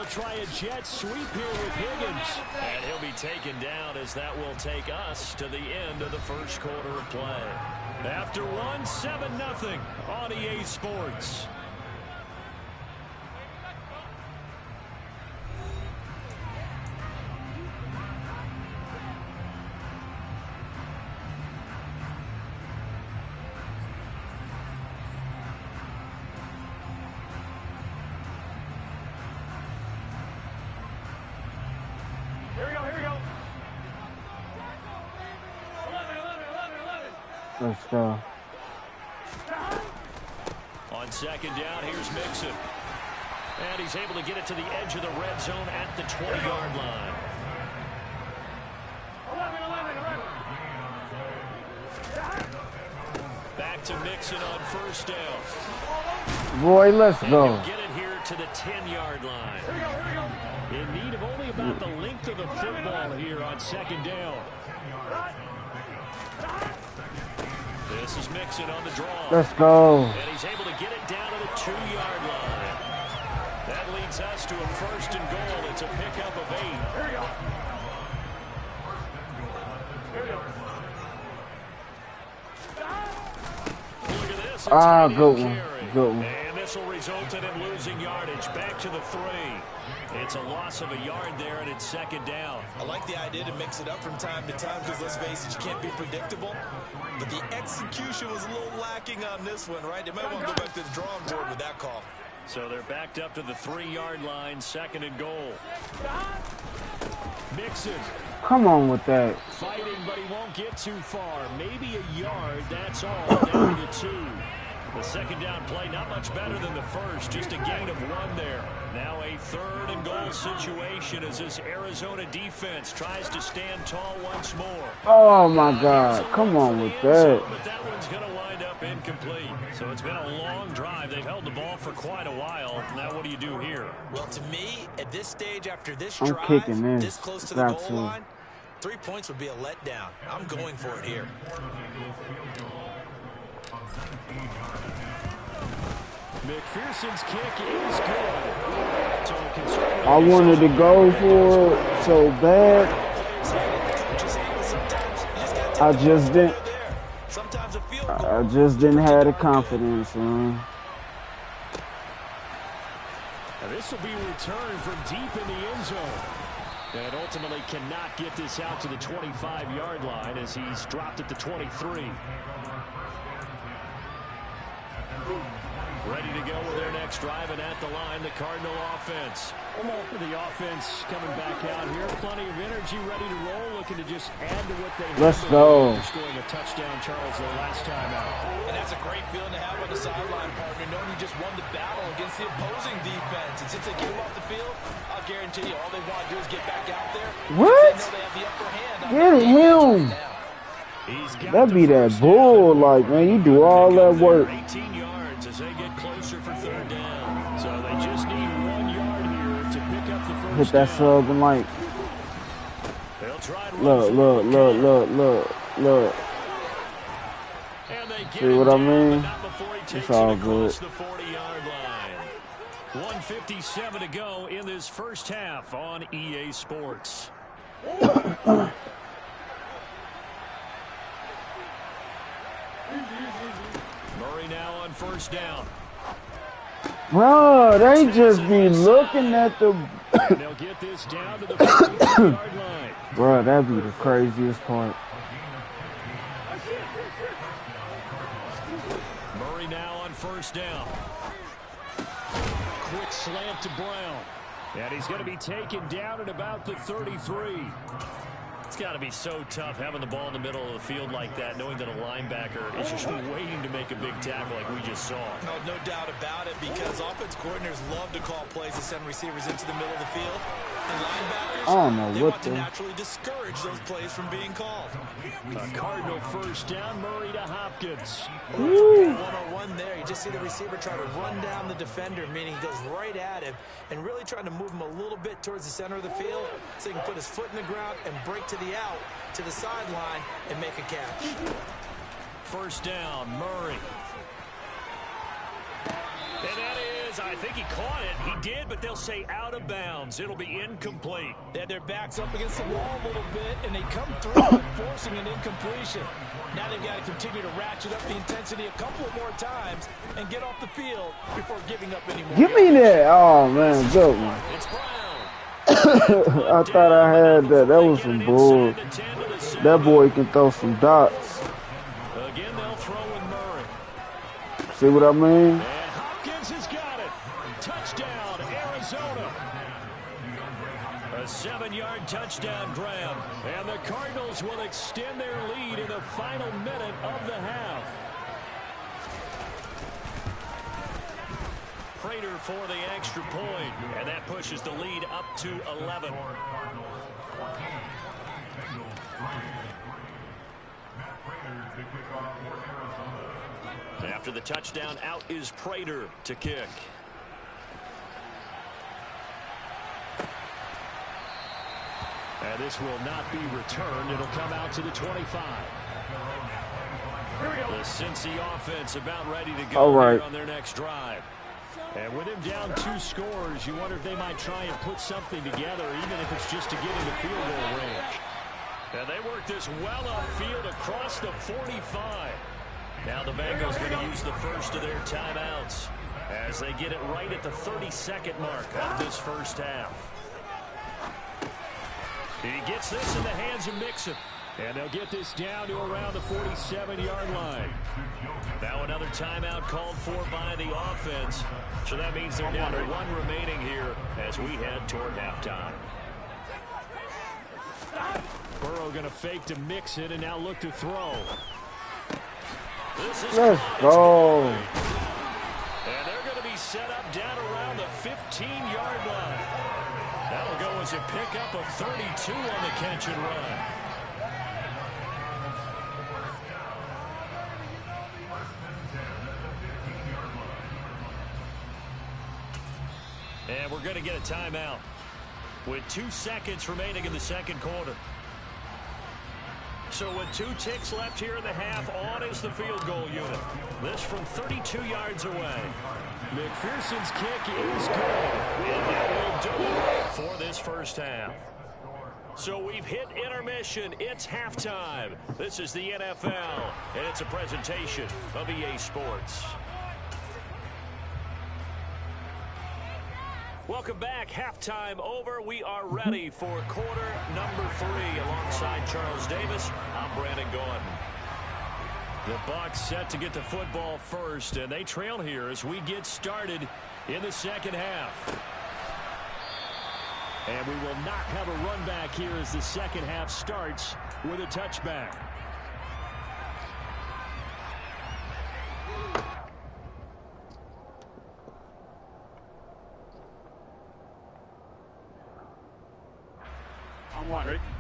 [SPEAKER 1] Try a jet sweep here with Higgins. And he'll be taken down as that will take us to the end of the 1st quarter of play. After one, 7-0 on EA Sports.
[SPEAKER 2] Let's go.
[SPEAKER 1] On 2nd down, here's Mixon. And he's able to get it to the edge of the red zone at the 20-yard line. Back to Mixon on first down.
[SPEAKER 2] Boy, let's go.
[SPEAKER 1] And he'll get it here to the 10-yard line. In need of only about the length of the football here on second down. This is Mixon on the draw.
[SPEAKER 2] Let's go.
[SPEAKER 1] And he's able to get it down to the 2-yard line. That leads us to a first and goal. It's a pickup of 8. Look at this.
[SPEAKER 2] Good one. Good one.
[SPEAKER 1] And this will result in him losing yardage. Back to the 3. It's a loss of a yard there, and it's second down.
[SPEAKER 3] I like the idea to mix it up from time to time because, let's face it, you can't be predictable. But the execution was a little lacking on this one, right? They might want to go back to the drawing board with that call.
[SPEAKER 1] So they're backed up to the 3-yard line, second and goal. Mixon.
[SPEAKER 2] Come on with that.
[SPEAKER 1] Fighting, but he won't get too far. Maybe a yard, that's all, down to the 2. The second down play, not much better than the first, just a gain of 1 there. Now a third and goal situation as this Arizona defense tries to stand tall once more.
[SPEAKER 2] Oh, my God. Come on with that.
[SPEAKER 1] But that one's going to wind up incomplete. So it's been a long drive. They've held the ball for quite a while. Now what do you do here?
[SPEAKER 3] Well, to me, at this stage after this
[SPEAKER 2] I'm
[SPEAKER 3] drive,
[SPEAKER 2] kicking
[SPEAKER 3] this close to the goal line, 3 points would be a letdown. I'm going for it here.
[SPEAKER 1] McPherson's kick is good.
[SPEAKER 2] I wanted to go for it so bad. I just didn't have the confidence, man.
[SPEAKER 1] Now this will be returned from deep in the end zone. And ultimately cannot get this out to the 25-yard line as he's dropped at the 23. Ready to go with their next drive, and at the line, the Cardinal offense. The offense coming back out here. Plenty of energy, ready to roll, looking to just add to what they have.
[SPEAKER 2] Let's go.
[SPEAKER 1] Scoring a touchdown, Charles, their last time out.
[SPEAKER 3] And that's a great feeling to have on the sideline, partner, knowing you just won the battle against the opposing defense. And since they came off the field, I'll guarantee you all they want to do is get back out there.
[SPEAKER 2] What?
[SPEAKER 3] They know they have the upper hand on
[SPEAKER 2] Get him. That be that bull, like, man, you do all that work.
[SPEAKER 1] 18 yards as they get closer for third down. So they just need 1 yard here to pick up the first
[SPEAKER 2] Hit that sub and like, look. See what I mean? It's all good.
[SPEAKER 1] 1:57 to go in this first half on EA Sports. Murray now on first down.
[SPEAKER 2] Bro, they just be looking at the...
[SPEAKER 1] They'll get this down to the 40-yard line.
[SPEAKER 2] Bro, that'd be the craziest part.
[SPEAKER 1] Murray now on first down. Quick slant to Brown. And he's going to be taken down at about the 33. It's got to be so tough having the ball in the middle of the field like that, knowing that a linebacker is just waiting to make a big tackle like we just saw.
[SPEAKER 3] No doubt about it, because offense coordinators love to call plays to send receivers into the middle of the field. And linebackers,
[SPEAKER 2] I don't know
[SPEAKER 3] they
[SPEAKER 2] what
[SPEAKER 3] want to naturally discourage those plays from being called.
[SPEAKER 1] A Cardinal first down, Murray to Hopkins.
[SPEAKER 3] One-on-one there. You just see the receiver try to run down the defender, meaning he goes right at him and really trying to move him a little bit towards the center of the field so he can put his foot in the ground and break to the out, to the sideline, and make a catch.
[SPEAKER 1] First down, Murray. And that is, I think he caught it. He did, but they'll say out of bounds. It'll be incomplete.
[SPEAKER 3] They had their backs up against the wall a little bit, and they come through forcing an incompletion. Now they've got to continue to ratchet up the intensity a couple of more times and get off the field before giving up any more.
[SPEAKER 2] Give me that. Oh, man, good one.
[SPEAKER 1] It's Brown.
[SPEAKER 2] I thought I had that. That was some bull. That boy can throw some dots.
[SPEAKER 1] Again, they'll throw with Murray.
[SPEAKER 2] See what I mean?
[SPEAKER 1] And Hopkins has got it. Touchdown, Arizona. A 7-yard touchdown grab. And the Cardinals will extend their lead in the final minute of the half. Prater for the extra point, and that pushes the lead up to 11. After the touchdown, out is Prater to kick. And this will not be returned. It'll come out to the 25. The Cincy offense about ready to go on their next drive. And with him down 2 scores, you wonder if they might try and put something together, even if it's just to get into field goal range. And they work this well upfield across the 45. Now the Bengals going to use the first of their timeouts as they get it right at the 32nd mark of this first half. He gets this in the hands of Mixon. And they'll get this down to around the 47-yard line. Now another timeout called for by the offense. So that means they're down to 1 remaining here as we head toward halftime. Burrow going to fake to Mixon and now look to throw.
[SPEAKER 2] Let's go.
[SPEAKER 1] And they're going to be set up down around the 15-yard line. That'll go as a pickup of 32 on the catch and run. And we're going to get a timeout with 2 seconds remaining in the second quarter. So with 2 ticks left here in the half, on is the field goal unit. This from 32 yards away. McPherson's kick is good. And that will do it for this first half. So we've hit intermission. It's halftime. This is the NFL, and it's a presentation of EA Sports. Welcome back. Halftime over. We are ready for quarter number 3 alongside Charles Davis. I'm Brandon Gordon. The Bucs set to get the football first, and they trail here as we get started in the second half. And we will not have a run back here as the second half starts with a touchback.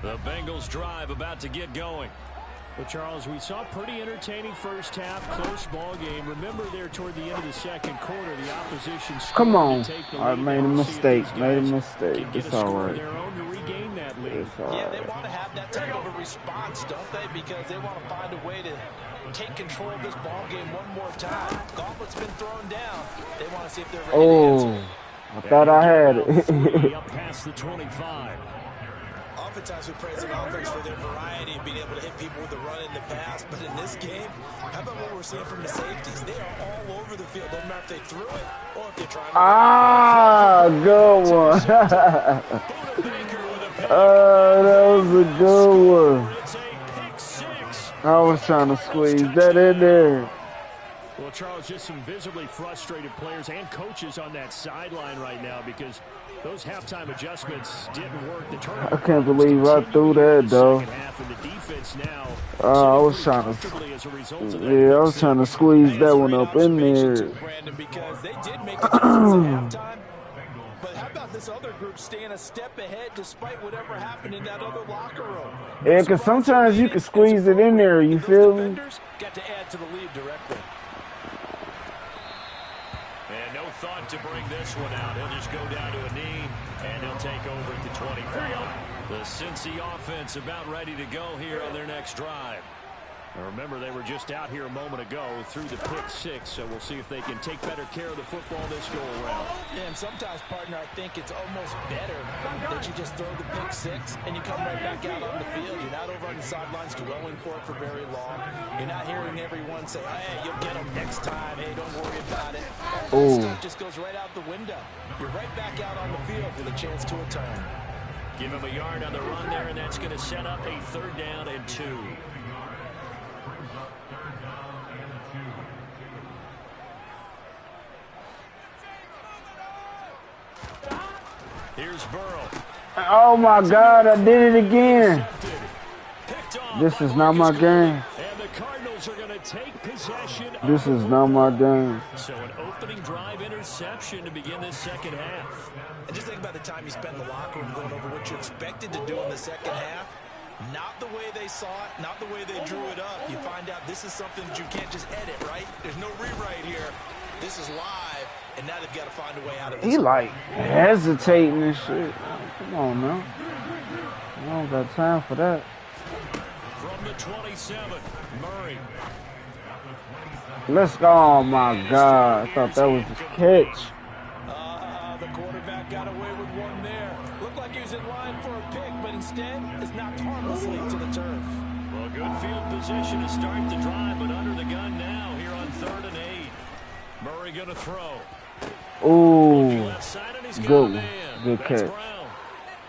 [SPEAKER 1] The Bengals drive about to get going. Well, Charles, we saw a pretty entertaining first half, close ball game. Remember there toward the end of the second quarter, the opposition
[SPEAKER 2] come on. I made a mistake. It's all right.
[SPEAKER 3] Yeah, they want to have that type of a response, don't they? Because they want to find a way to take control of this ball game one more time. Gauntlet's been thrown down. They want to see if they're ready to answer.
[SPEAKER 2] I thought I had it.
[SPEAKER 1] Up past the 25.
[SPEAKER 3] Oftentimes we praise an offense for their variety and being able to hit people with the run in the pass. But in this game, how about what we're seeing from the safeties? They are all over the field. Doesn't matter if they threw it or if they're trying to...
[SPEAKER 2] good one. That was a good one. I was trying to squeeze that in there.
[SPEAKER 1] Well, Charles, just some visibly frustrated players and coaches on that sideline right now because those halftime adjustments didn't work.
[SPEAKER 2] I can't believe I threw that, though. I was trying to squeeze that one up in there.
[SPEAKER 3] Because they did make adjustments at halftime. But how about this other group staying a step ahead despite whatever happened in that other locker room?
[SPEAKER 2] Yeah, because sometimes you can squeeze it in there, you feel me?
[SPEAKER 3] Got to add to the lead directly.
[SPEAKER 1] And no thought to bring this one out. He'll just go down to a knee, and he'll take over at the 23. The Cincy offense about ready to go here on their next drive. Now remember, they were just out here a moment ago through the pick-6, so we'll see if they can take better care of the football this go-around.
[SPEAKER 3] Yeah, and sometimes, partner, I think it's almost better that you just throw the pick-6 and you come right back out on the field. You're not over on the sidelines dwelling for it for very long. You're not hearing everyone say, hey, you'll get them next time. Hey, don't worry about it. All that stuff just goes right out the window. You're right back out on the field with a chance to return.
[SPEAKER 1] Give him a yard on the run there, and that's going to set up a 3rd down and 2. Here's Burrow.
[SPEAKER 2] Oh my God, I did it again. This is not my game.
[SPEAKER 1] And the Cardinals are going to take possession.
[SPEAKER 2] This is not my game.
[SPEAKER 1] So an opening opening drive interception to begin this second half.
[SPEAKER 3] And just think about the time you spend in the locker room going over what you expected to do in the second half. Not the way they saw it, not the way they drew it up. You find out this is something that you can't just edit, right? There's no rewrite here. This is live, and now they've got to find a way out of this.
[SPEAKER 2] He like hesitating and shit. Come on, man. I don't got time for that.
[SPEAKER 1] From the 27, Murray.
[SPEAKER 2] Let's go. Oh, my God. I thought that was his catch.
[SPEAKER 3] The quarterback got away with one there. Looked like he was in line for a pick, but instead is knocked harmlessly to the turf.
[SPEAKER 1] Well, good field position to start the drive, but under the gun now here on 3rd and 8. Murray going to throw.
[SPEAKER 2] Ooh.
[SPEAKER 1] Good
[SPEAKER 2] one. Good catch.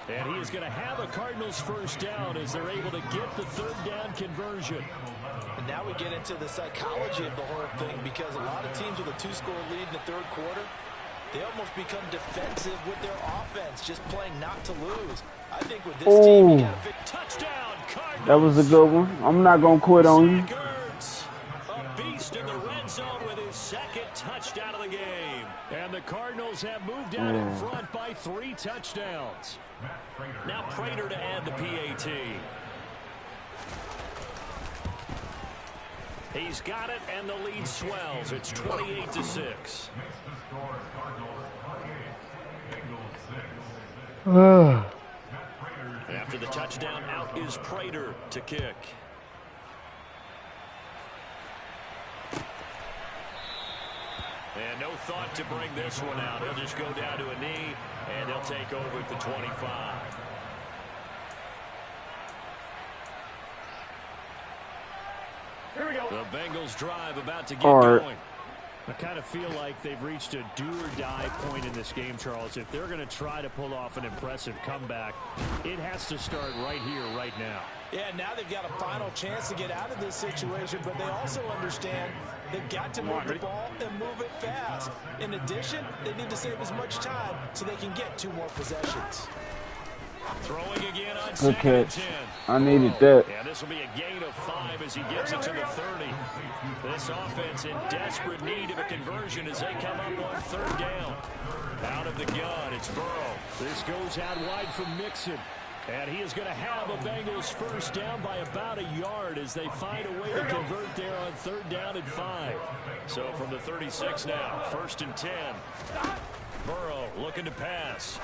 [SPEAKER 1] And he is going to have a Cardinals first down as they're able to get the 3rd down conversion.
[SPEAKER 3] And now we get into the psychology of the whole thing, because a lot of teams with a 2-score lead in the 3rd quarter, they almost become defensive with their offense, just playing not to lose. I think with this team, you got a touchdown, Cardinals.
[SPEAKER 2] That was a good one. I'm not going to quit on you.
[SPEAKER 1] A beast in the red zone with his 2nd touchdown of the game. And the Cardinals have moved out in front by 3 touchdowns. Now Prater to add the PAT. He's got it, and the lead swells. It's 28-6. After the touchdown, out is Prater to kick. And no thought to bring this one out. He'll just go down to a knee, and he'll take over at the 25. Here we go. The Bengals drive about to get going. I kind of feel like they've reached a do-or-die point in this game, Charles. If they're going to try to pull off an impressive comeback, it has to start right here, right now.
[SPEAKER 3] Yeah, now they've got a final chance to get out of this situation, but they also understand they've got to move the ball and move it fast. In addition, they need to save as much time so they can get 2 more possessions.
[SPEAKER 1] Throwing again on
[SPEAKER 2] good catch.
[SPEAKER 1] 10.
[SPEAKER 2] I needed that.
[SPEAKER 1] Yeah, this will be a gain of 5 as he gets it to the 30. This offense in desperate need of a conversion as they come up on 3rd down. Out of the gun, it's Burrow. This goes out wide from Mixon. And he is going to have a Bengals first down by about a yard as they find a way to convert there on 3rd down and 5. So from the 36 now, 1st and 10. Burrow looking to pass.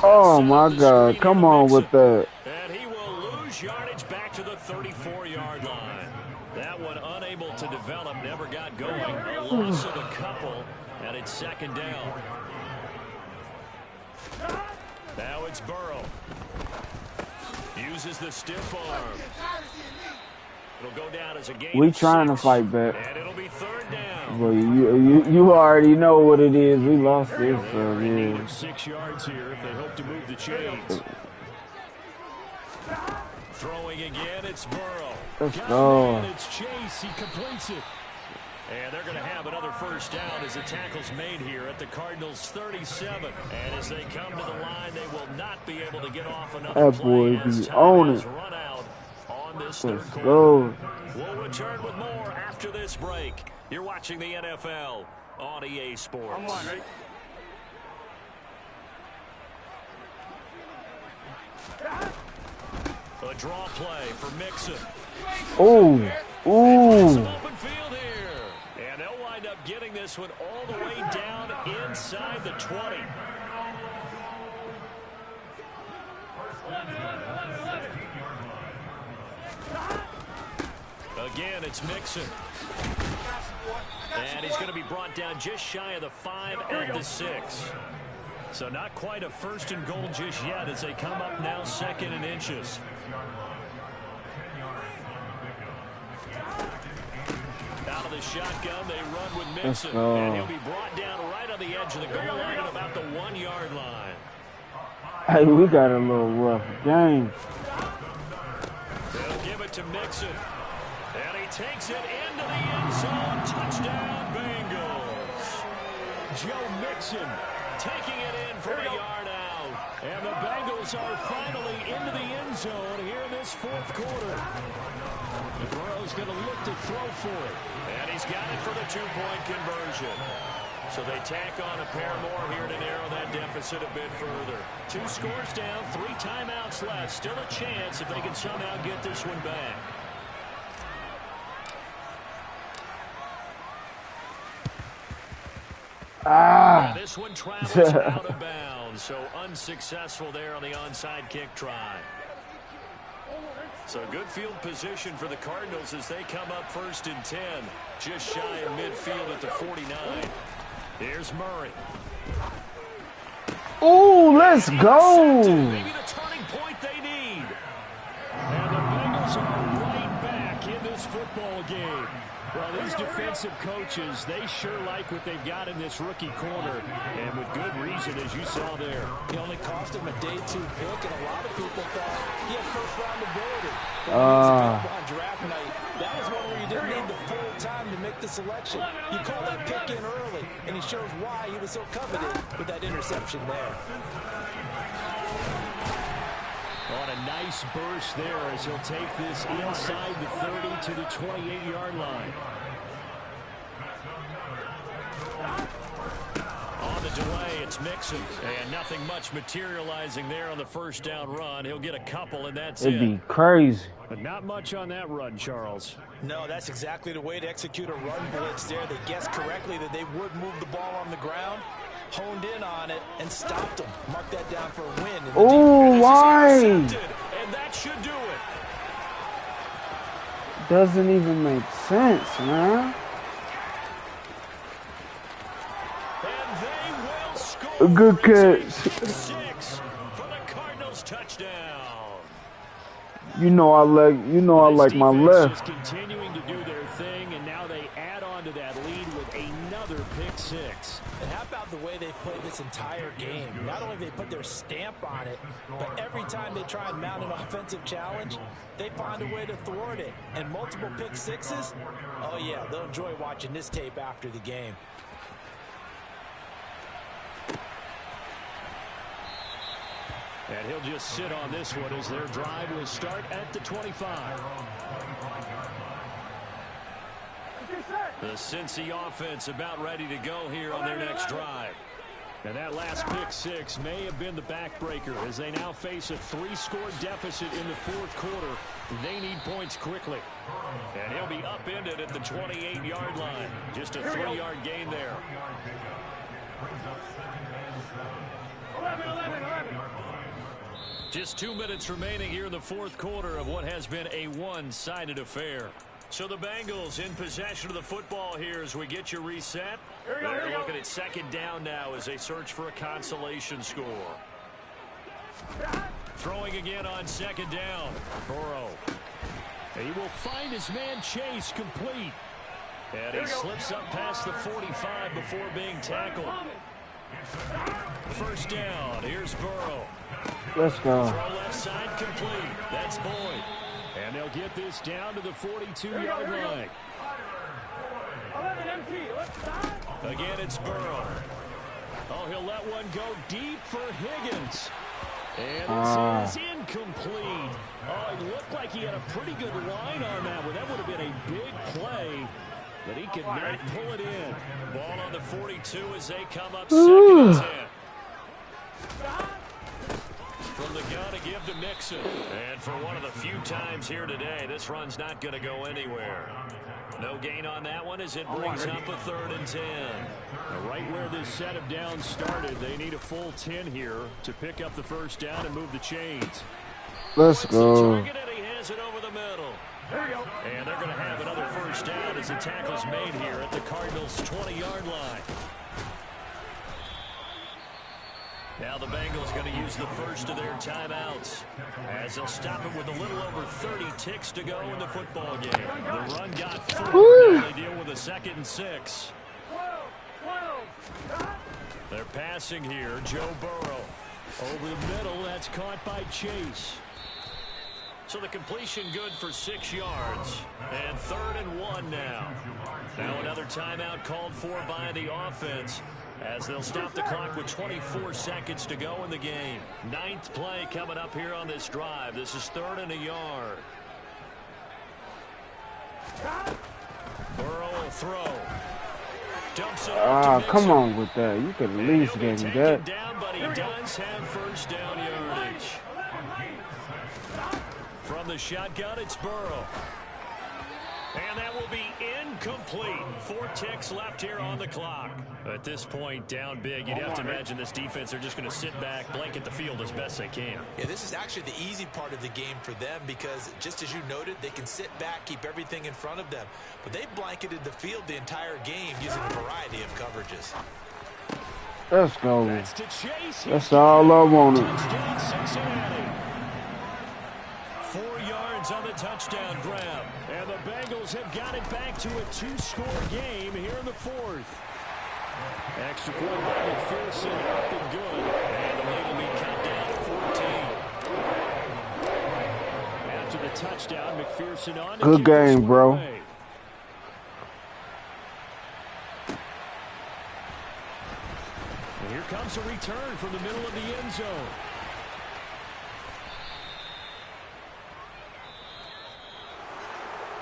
[SPEAKER 2] Oh, my God. Come on with that.
[SPEAKER 1] And he will lose yardage back to the 34-yard line. That one unable to develop, never got going. A loss of a couple, and it's 2nd down. Now it's Burrow. Uses the stiff arm. It'll go down as a gain.
[SPEAKER 2] We trying to fight back.
[SPEAKER 1] And it'll be 3rd down.
[SPEAKER 2] Well, you already know what it is. We lost this.
[SPEAKER 1] They're in need of 6 yards here if they hope to move the chains. Throwing again, it's Burrow.
[SPEAKER 2] Let's go.
[SPEAKER 1] It's Chase. He completes it. And they're going to have another first down as the tackle's made here at the Cardinals' 37. And as they come to the line, they will not be able to get off another
[SPEAKER 2] that
[SPEAKER 1] play
[SPEAKER 2] boy
[SPEAKER 1] as
[SPEAKER 2] be
[SPEAKER 1] time
[SPEAKER 2] on
[SPEAKER 1] has
[SPEAKER 2] it.
[SPEAKER 1] run out on this
[SPEAKER 2] Let's
[SPEAKER 1] 3rd quarter.
[SPEAKER 2] go.
[SPEAKER 1] We'll return with more after this break. You're watching the NFL on EA Sports.
[SPEAKER 4] I'm on, right?
[SPEAKER 1] A draw play for Mixon.
[SPEAKER 2] Ooh.
[SPEAKER 1] Some
[SPEAKER 2] Ooh.
[SPEAKER 1] open field here. And they'll wind up getting this one all the way down inside the 20. Again, it's Mixon. And he's going to be brought down just shy of the 5 at the 6. So not quite a 1st and goal just yet as they come up now 2nd and inches. Out of the shotgun, they run with Mixon. And he'll be brought down right on the edge of the goal line at about the 1-yard line.
[SPEAKER 2] Hey, we got a little rough game.
[SPEAKER 1] They'll give it to Mixon. And he takes it into the end zone. Touchdown, Bengals. Joe Mixon taking it in for a yard out. And the Bengals Bengals are finally into the end zone here in this fourth quarter. Burrow's going to look to throw for it. And he's got it for the two-point conversion. So they tack on a pair more here to narrow that deficit a bit further. 2 scores down, 3 timeouts left. Still a chance if they can somehow get this one back.
[SPEAKER 2] Ah.
[SPEAKER 1] This one travels out of bounds, so unsuccessful there on the onside kick try. So good field position for the Cardinals as they come up 1st and 10, just shy of midfield at the 49. Here's Murray.
[SPEAKER 2] Oh, let's go.
[SPEAKER 1] Maybe the turning point they need. And the Bengals are right back in this football game. Well, these defensive coaches, they sure like what they've got in this rookie corner, and with good reason, as you saw there.
[SPEAKER 3] He only cost him a day 2 pick, and a lot of people thought he had first-round ability. On draft night, that was one where you didn't need the full time to make the selection. You call that pick in early, and he shows why he was so coveted with that interception there.
[SPEAKER 1] On a nice burst there as he'll take this inside the 30 to the 28-yard line. On the delay, it's Mixon. And nothing much materializing there on the first down run. He'll get a couple, and that's it.
[SPEAKER 2] It'd be crazy.
[SPEAKER 1] But not much on that run, Charles.
[SPEAKER 3] No, that's exactly the way to execute a run blitz there. They guessed correctly that they would move the ball on the ground, honed in on it, and stopped them. Mark that down for a win.
[SPEAKER 2] Oh, why?
[SPEAKER 1] And that should do it.
[SPEAKER 2] Doesn't even make sense, man.
[SPEAKER 1] And they will score.
[SPEAKER 2] A good catch.
[SPEAKER 1] 6 for the Cardinals touchdown.
[SPEAKER 2] You know I like my left.
[SPEAKER 1] Continuing to do their thing, and now they add on to that lead with another pick 6.
[SPEAKER 3] And how about the way they played this entire game? Not only they put their stamp on it, but every time they try and mount an offensive challenge, they find a way to thwart it. And multiple pick 6s, oh yeah, they'll enjoy watching this tape after the game.
[SPEAKER 1] And he'll just sit on this one as their drive will start at the 25. The Cincy offense about ready to go here on their next drive. And that last pick 6 may have been the backbreaker as they now face a 3-score deficit in the fourth quarter. They need points quickly. And he'll be upended at the 28-yard line. Just a 3-yard gain there. 11. Just 2 minutes remaining here in the fourth quarter of what has been a one-sided affair. So the Bengals in possession of the football here as we get you reset. They're looking at 2nd down now as they search for a consolation score. Throwing again on 2nd down. Burrow. He will find his man Chase complete. And he slips up past the 45 before being tackled. 1st down. Here's Burrow.
[SPEAKER 2] Let's go.
[SPEAKER 1] Throw left side complete. That's Boyd. And they'll get this down to the 42-yard line. Again, it's Burrow. Oh, he'll let one go deep for Higgins. And this is incomplete. Oh, it looked like he had a pretty good line on that one. That would have been a big play, but he could not pull it in. Ball on the 42 as they come up 2nd and 10. From the gun to give to Mixon. And for one of the few times here today, this run's not going to go anywhere. No gain on that one as it brings up a 3rd and 10. Now, right where this set of downs started, they need a full 10 here to pick up the 1st down and move the chains.
[SPEAKER 2] Let's go.
[SPEAKER 1] He has it over the middle. And they're going to have another 1st down as the tackle's made here at the Cardinals' 20-yard line. Now the Bengals going to use the first of their timeouts as they'll stop it with a little over 30 ticks to go in the football game. The run got through. Now they deal with a 2nd and 6. They're passing here. Joe Burrow over the middle. That's caught by Chase. So the completion good for 6 yards. And 3rd and 1 now. Now another timeout called for by the offense. As they'll stop the clock with 24 seconds to go in the game. 9th play coming up here on this drive. This is 3rd and a yard. Burrow will throw. Dumps it off to
[SPEAKER 2] come on with that. You could at least get me that.
[SPEAKER 1] Down, but he does have first down yardage. From the shotgun, it's Burrow. And that will be incomplete. 4 ticks left here on the clock. At this point, down big, you'd have to imagine this defense are just going to sit back, blanket the field as best they can.
[SPEAKER 3] Yeah, this is actually the easy part of the game for them because, just as you noted, they can sit back, keep everything in front of them. But they've blanketed the field the entire game using a variety of coverages.
[SPEAKER 2] Let's go. That's all I wanted.
[SPEAKER 1] Touchdown, Cincinnati. 4 yards on the touchdown grab. And the Bengals have got it back to a 2-score game here in the 4th. Extra point by McPherson, up and good. And the lead will be cut down to 14. After the touchdown, McPherson on.
[SPEAKER 2] Good game, bro.
[SPEAKER 1] And here comes a return from the middle of the end zone.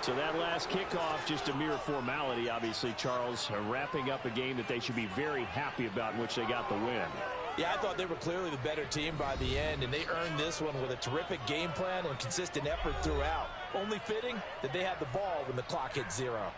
[SPEAKER 1] So that last kickoff, just a mere formality, obviously, Charles, wrapping up a game that they should be very happy about in which they got the win.
[SPEAKER 3] Yeah, I thought they were clearly the better team by the end, and they earned this one with a terrific game plan and consistent effort throughout. Only fitting that they had the ball when the clock hit 0.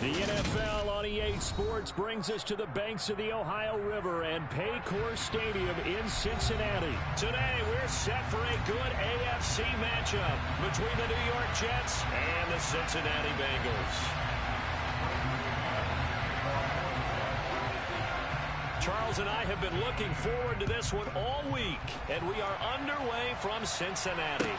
[SPEAKER 1] The NFL on EA Sports brings us to the banks of the Ohio River and Paycor Stadium in Cincinnati. Today, we're set for a good AFC matchup between the New York Jets and the Cincinnati Bengals. Charles and I have been looking forward to this one all week, and we are underway from Cincinnati.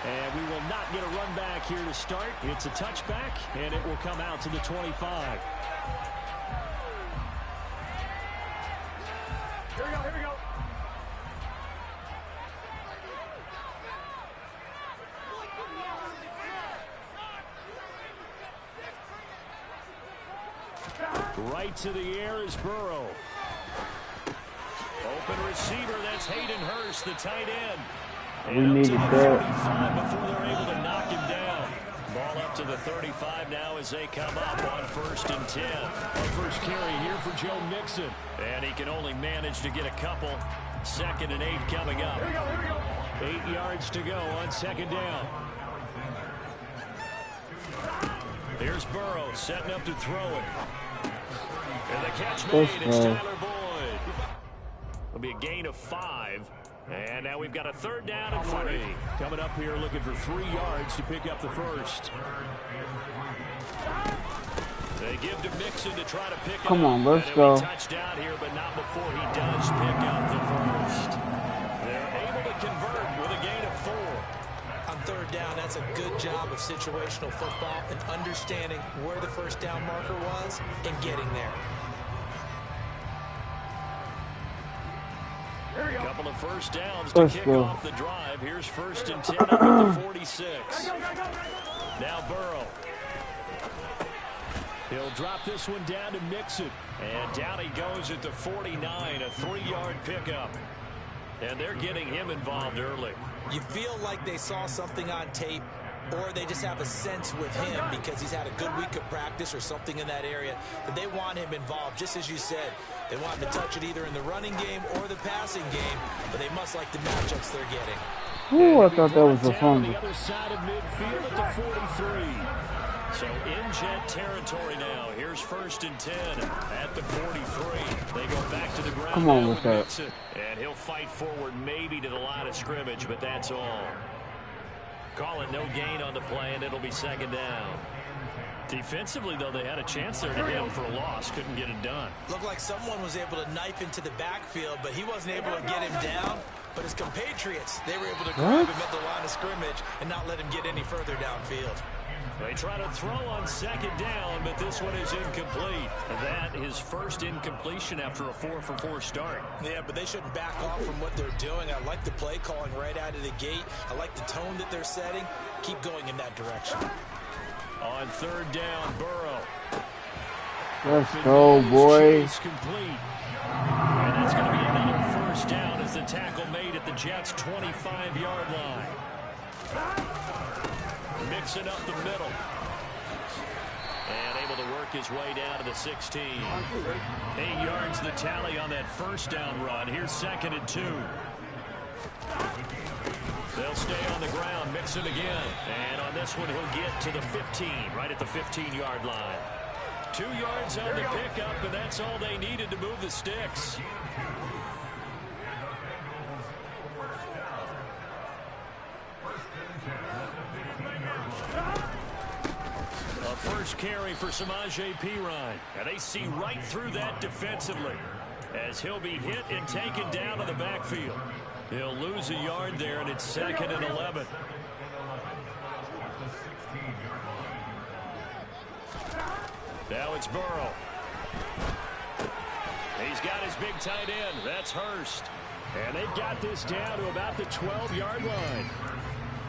[SPEAKER 1] And we will not get a run back here to start. It's a touchback, and it will come out to the 25.
[SPEAKER 4] Here we go, here we go.
[SPEAKER 1] Right to the air is Burrow. Open receiver, that's Hayden Hurst, the tight end.
[SPEAKER 2] We needed that.
[SPEAKER 1] Before they're able to knock him down. Ball up to the 35 now as they come up on 1st and 10. Our first carry here for Joe Mixon. And he can only manage to get a couple. 2nd and 8 coming up.
[SPEAKER 4] Here we go, here we go.
[SPEAKER 1] 8 yards to go on 2nd down. Here's Burrow setting up to throw it. And the catch made. It's Tyler Boyd. It'll be a gain of 5. And now we've got a 3rd down and 3. Coming up here looking for 3 yards to pick up the first. They give to Mixon to try to pick it up.
[SPEAKER 2] Come on, let's go.
[SPEAKER 1] Touchdown here, but not before he does pick up the first. They're able to convert with a gain of 4.
[SPEAKER 3] On 3rd down, that's a good job of situational football and understanding where the 1st down marker was and getting there.
[SPEAKER 1] A couple of 1st downs to kick off the drive. Here's 1st and 10 up at the 46. Now Burrow. He'll drop this one down to Mixon. And down he goes at the 49, a 3-yard pickup. And they're getting him involved early.
[SPEAKER 3] You feel like they saw something on tape, or they just have a sense with him because he's had a good week of practice or something in that area that they want him involved. Just as you said, they want him to touch it either in the running game or the passing game, but they must like the matchups they're getting.
[SPEAKER 2] Ooh, I thought that was a fumble.
[SPEAKER 1] The other side of midfield at the 43. So in Jet territory now. Here's 1st and 10 at the 43. They go back to the ground.
[SPEAKER 2] Come on with that.
[SPEAKER 1] And he'll fight forward maybe to the line of scrimmage, but that's all. Call it no gain on the play, and it'll be 2nd down. Defensively, though, they had a chance there to hit him for a loss. Couldn't get it done.
[SPEAKER 3] Looked like someone was able to knife into the backfield, but he wasn't able to get him down. But his compatriots, they were able to grab him at the line of scrimmage and not let him get any further downfield.
[SPEAKER 1] They try to throw on 2nd down, but this one is incomplete. That is 1st incompletion after a 4-for-4 start.
[SPEAKER 3] Yeah, but they shouldn't back off from what they're doing. I like the play calling right out of the gate. I like the tone that they're setting. Keep going in that direction.
[SPEAKER 1] On 3rd down, Burrow.
[SPEAKER 2] Let's go, boy.
[SPEAKER 1] It's complete. And that's going to be another 1st down as the tackle made at the Jets' 25-yard line. Mixing up the middle. And able to work his way down to the 16. 8 yards the tally on that 1st down run. Here's 2nd and 2. They'll stay on the ground, Mixon again. And on this one, he'll get to the 15, right at the 15-yard line. 2 yards on the pickup, and that's all they needed to move the sticks. A first carry for Samaje Perine. And they see right through that defensively as he'll be hit and taken down to the backfield. He'll lose a yard there, and it's 2nd and 11. Now it's Burrow. He's got his big tight end. That's Hurst. And they've got this down to about the 12-yard line.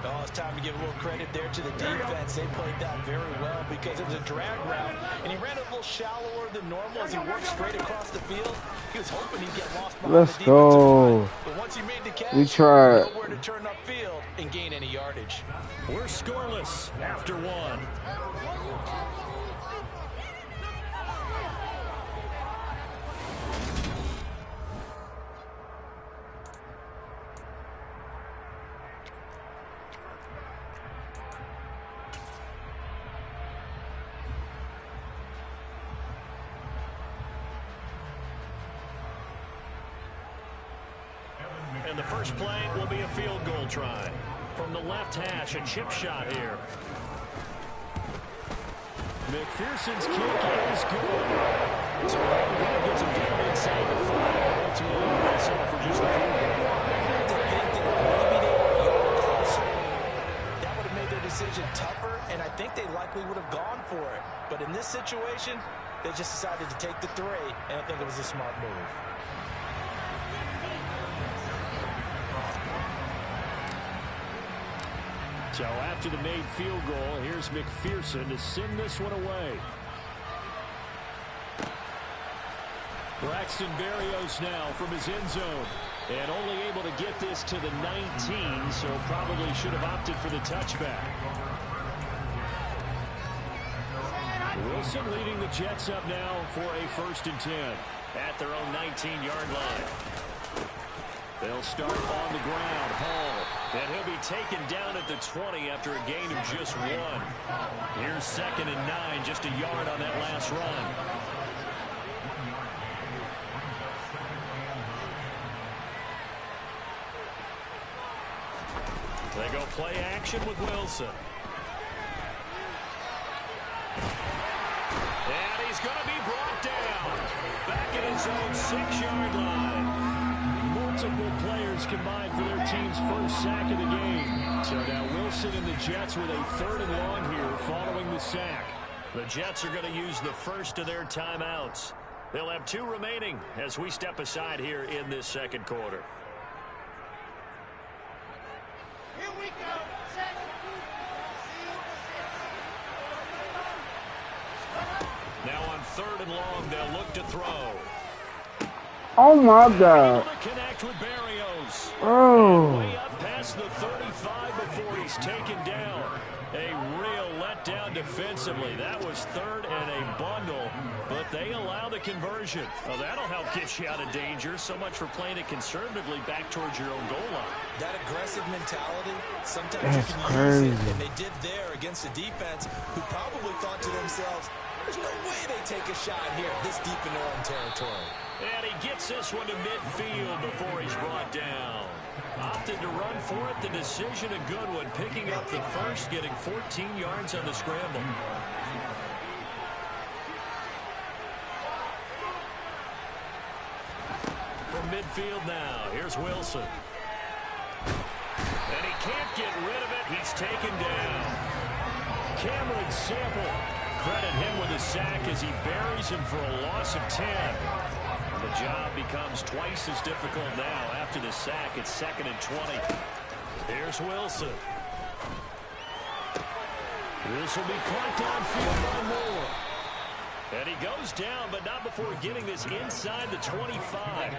[SPEAKER 3] Oh, it's time to give a little credit there to the defense. They played that very well because it was a drag route, and he ran a little shallower than normal as he worked straight across the field. He was hoping he'd get lost behind
[SPEAKER 2] Let's
[SPEAKER 3] the
[SPEAKER 2] go.
[SPEAKER 3] line. But once he made the catch,
[SPEAKER 2] We tried.
[SPEAKER 3] nowhere to turn upfield and gain any yardage.
[SPEAKER 1] We're scoreless after 1. And the first play will be a field goal try. From the left hash, a chip shot here. McPherson's kick is good. So that gets him down inside the 5. Ultimately, they'll settle for just a field goal.
[SPEAKER 3] Maybe they were a yard closer. That would have made their decision tougher, and I think they likely would have gone for it. But in this situation, they just decided to take the 3, and I think it was a smart move.
[SPEAKER 1] So after the made field goal, here's McPherson to send this one away. Braxton Berrios now from his end zone. And only able to get this to the 19, so probably should have opted for the touchback. Wilson leading the Jets up now for a 1st and 10 at their own 19-yard line. They'll start on the ground. Hall. And he'll be taken down at the 20 after a gain of just 1. Here's 2nd and 9, just a yard on that last run. They go play action with Wilson. And he's going to be brought down. Back at his own 6-yard line. Multiple players combined for their team's first sack of the game. So now Wilson and the Jets with a 3rd and long here following the sack. The Jets are going to use the first of their timeouts. They'll have 2 remaining as we step aside here in this 2nd quarter.
[SPEAKER 5] Here we go. Set.
[SPEAKER 1] Now on 3rd and long, they'll look to throw.
[SPEAKER 2] Oh my God.
[SPEAKER 1] Connect with Berrios.
[SPEAKER 2] Oh.
[SPEAKER 1] Way up past the 35 before he's taken down. A real letdown defensively. That was 3rd and a bundle, but they allow the conversion. Well, that'll help get you out of danger. So much for playing it conservatively back towards your own goal line.
[SPEAKER 3] That aggressive mentality, sometimes
[SPEAKER 2] That's
[SPEAKER 3] you can
[SPEAKER 2] crazy.
[SPEAKER 3] use it, and they did there against a defense who probably thought to themselves, there's no way they take a shot here this deep in their own territory.
[SPEAKER 1] And he gets this one to midfield before he's brought down. Opted to run for it. The decision a good one. Picking up the first, getting 14 yards on the scramble. From midfield now, here's Wilson. And he can't get rid of it. He's taken down. Cameron Sample. Credit him with a sack as he buries him for a loss of 10. The job becomes twice as difficult now after the sack. It's 2nd and 20. Here's Wilson. This will be caught downfield by Moore. And he goes down, but not before getting this inside the 25.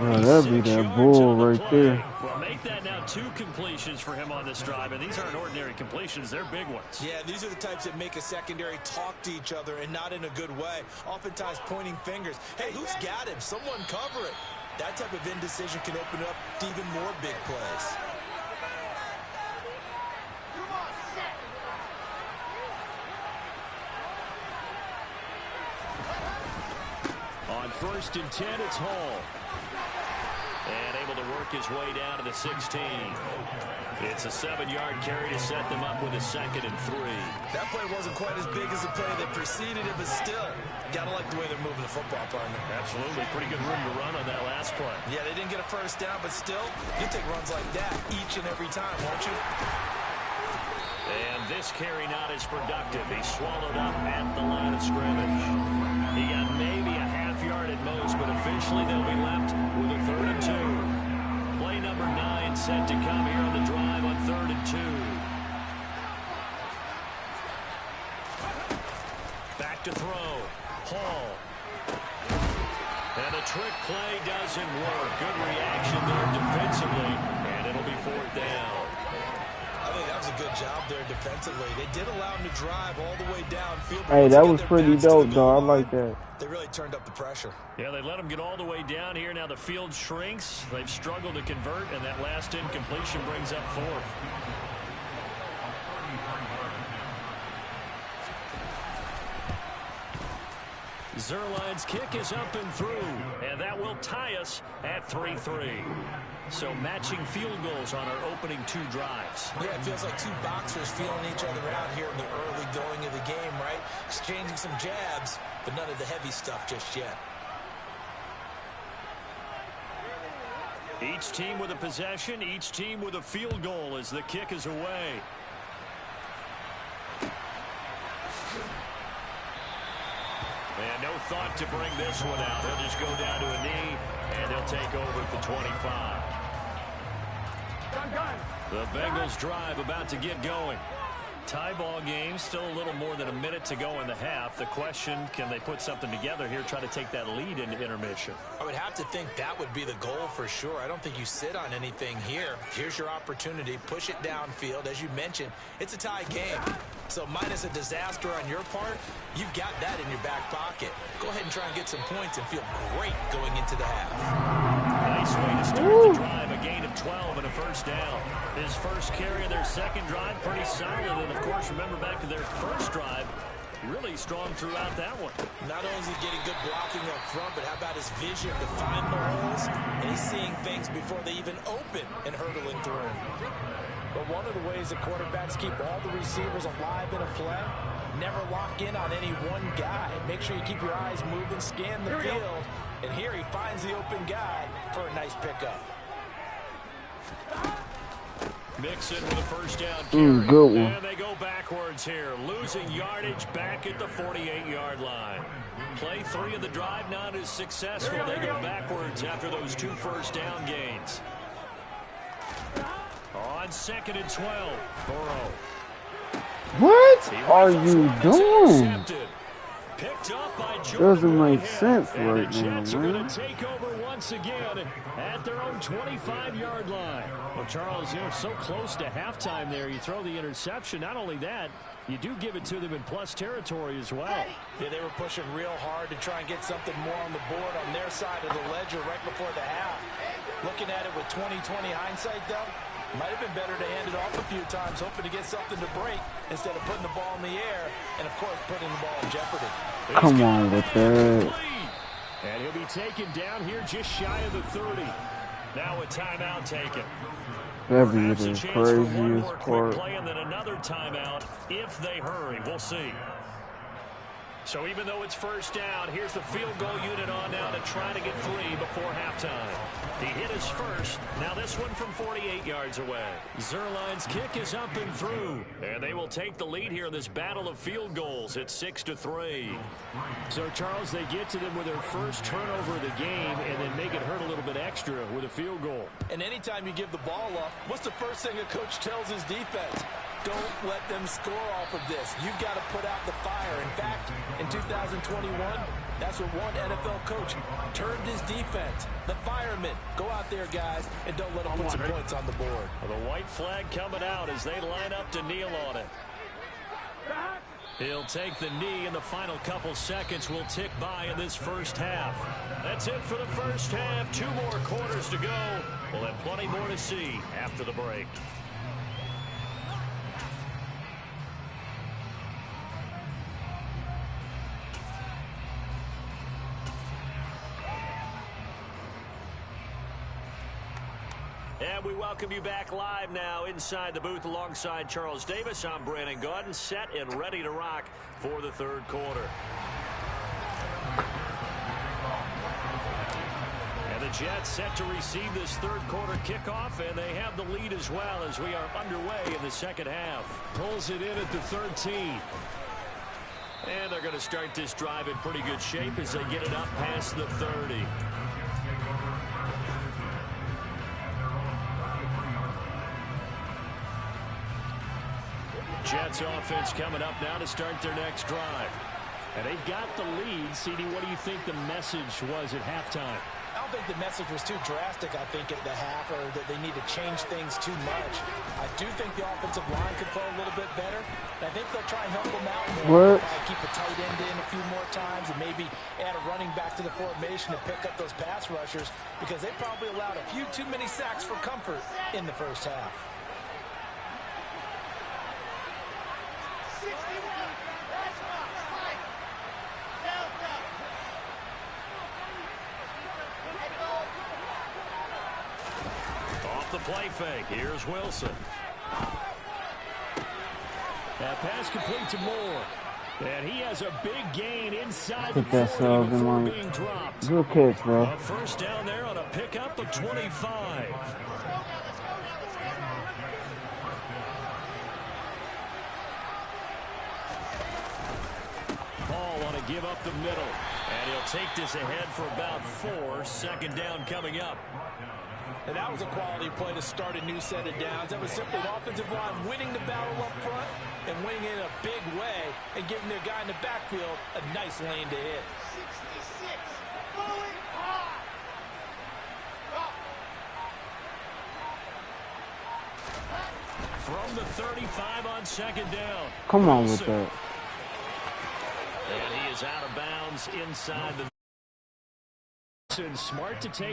[SPEAKER 2] Oh, that'd be that bull right there.
[SPEAKER 1] Well, make that now 2 completions for him on this drive, and these aren't ordinary completions. They're big ones.
[SPEAKER 3] Yeah, these are the types that make a secondary talk to each other and not in a good way. Oftentimes pointing fingers. Hey, who's got him? Someone cover it. That type of indecision can open up to even more big plays.
[SPEAKER 1] On 1st and 10, it's Hall. And able to work his way down to the 16. It's a 7-yard carry to set them up with a 2nd and 3.
[SPEAKER 3] That play wasn't quite as big as the play that preceded it, but still, gotta like the way they're moving the football, partner.
[SPEAKER 1] Absolutely. Pretty good room to run on that last play.
[SPEAKER 3] Yeah, they didn't get a first down, but still, you take runs like that each and every time, won't you?
[SPEAKER 1] And this carry not as productive. He swallowed up at the line of scrimmage. He got maybe a half-yard at most, but eventually they'll be left with a 3rd and 2. Play number 9 set to come here on the drive on 3rd and 2. Back to throw. Hall. And the trick play doesn't work. Good reaction there defensively, and it'll be 4th down.
[SPEAKER 3] I think that was a good job there defensively. They did allow him to drive all the way downfield.
[SPEAKER 2] Hey, that was pretty dope, though. I like that.
[SPEAKER 3] They really turned up the pressure.
[SPEAKER 1] Yeah, they let him get all the way down here. Now the field shrinks. They've struggled to convert, and that last incompletion brings up 4th. Zerline's kick is up and through, and that will tie us at 3-3. So matching field goals on our opening 2 drives.
[SPEAKER 3] Yeah, it feels like 2 boxers feeling each other out here in the early going of the game, right? Exchanging some jabs, but none of the heavy stuff just yet.
[SPEAKER 1] Each team with a possession, each team with a field goal as the kick is away. And no thought to bring this one out. They'll just go down to a knee, and they'll take over at the 25. The Bengals drive about to get going. Tie ball game, still a little more than a minute to go in the half. The question, can they put something together here, try to take that lead into intermission?
[SPEAKER 3] I would have to think that would be the goal for sure. I don't think you sit on anything here. Here's your opportunity. Push it downfield. As you mentioned, it's a tie game. So minus a disaster on your part, you've got that in your back pocket. Go ahead and try and get some points and feel great going into the half.
[SPEAKER 1] Nice way to start the drive. A gain of 12 and a first down. His first carry of their second drive, pretty solid. And, of course, remember back to their first drive, really strong throughout that one.
[SPEAKER 3] Not only is he getting good blocking up front, but how about his vision to find the holes? And he's seeing things before they even open and hurdling through. But one of the ways that quarterbacks keep all the receivers alive in a play, never lock in on any one guy. Make sure you keep your eyes moving, scan the field. And here he finds the open guy for a nice pickup.
[SPEAKER 1] Mixon with a first down carry.
[SPEAKER 2] Good one.
[SPEAKER 1] And they go backwards here, losing yardage back at the 48-yard line. Play 3 of the drive not as successful. They go backwards after those 2 first down gains. On 2nd and 12, Burrow.
[SPEAKER 2] What are you doing?
[SPEAKER 1] Picked up by
[SPEAKER 2] Doesn't make sense right now,
[SPEAKER 1] and the Jets are
[SPEAKER 2] man.
[SPEAKER 1] going to take over once again at their own 25-yard line. Well, Charles, you know, so close to halftime there. You throw the interception. Not only that, you do give it to them in plus territory as well.
[SPEAKER 3] Yeah, they were pushing real hard to try and get something more on the board on their side of the ledger right before the half. Looking at it with 20/20 hindsight, though, might have been better to hand it off a few times, hoping to get something to break instead of putting the ball in the air and, of course, putting the ball in jeopardy.
[SPEAKER 2] Come on with that.
[SPEAKER 1] And he'll be taken down here just shy of the 30. Now a timeout taken.
[SPEAKER 2] That'd be
[SPEAKER 1] Perhaps a
[SPEAKER 2] the
[SPEAKER 1] chance for one
[SPEAKER 2] craziest
[SPEAKER 1] more quick
[SPEAKER 2] part.
[SPEAKER 1] play and then another timeout if they hurry. We'll see. So even though it's first down, here's the field goal unit on now to try to get 3 before halftime. He hit his first. Now this one from 48 yards away. Zerline's kick is up and through. And they will take the lead here in this battle of field goals at 6-3. So, Charles, they get to them with their first turnover of the game and then make it hurt a little bit extra with a field goal.
[SPEAKER 3] And anytime you give the ball up, what's the first thing a coach tells his defense? Don't let them score off of this. You've got to put out the fire. In fact, in 2021, that's what one NFL coach termed his defense. The firemen. Go out there, guys, and don't let them put some points on the board.
[SPEAKER 1] Well, the white flag coming out as they line up to kneel on it. He'll take the knee, and the final couple seconds will tick by in this first half. That's it for the first half. 2 more quarters to go. We'll have plenty more to see after the break. And we welcome you back live now inside the booth alongside Charles Davis. I'm Brandon Gaudin, set and ready to rock for the third quarter. And the Jets set to receive this third quarter kickoff, and they have the lead as well as we are underway in the second half. Pulls it in at the 13. And they're going to start this drive in pretty good shape as they get it up past the 30. Jets offense coming up now to start their next drive. And they've got the lead. CD, what do you think the message was at halftime?
[SPEAKER 3] I don't think the message was too drastic, I think, at the half, or that they need to change things too much. I do think the offensive line could play a little bit better. And I think they'll try and help them out more. Keep a tight end in a few more times and maybe add a running back to the formation to pick up those pass rushers, because they probably allowed a few too many sacks for comfort in the first half.
[SPEAKER 5] 61. That's my fight. Delta.
[SPEAKER 1] the play fake. Here's Wilson. That pass complete to Moore. And he has a big gain inside the 40 before being dropped.
[SPEAKER 2] Good catch, bro.
[SPEAKER 1] A first down there on a pickup of 25. Paul want to give up the middle. And he'll take this ahead for about 4. Second down coming up.
[SPEAKER 3] And that was a quality play to start a new set of downs. That was simply the offensive line winning the battle up front and winning it in a big way and giving their guy in the backfield a nice lane to hit.
[SPEAKER 5] 66, going high.
[SPEAKER 1] From the 35 on second down.
[SPEAKER 2] Come on with that.
[SPEAKER 1] And he is out of bounds inside the... Smart to take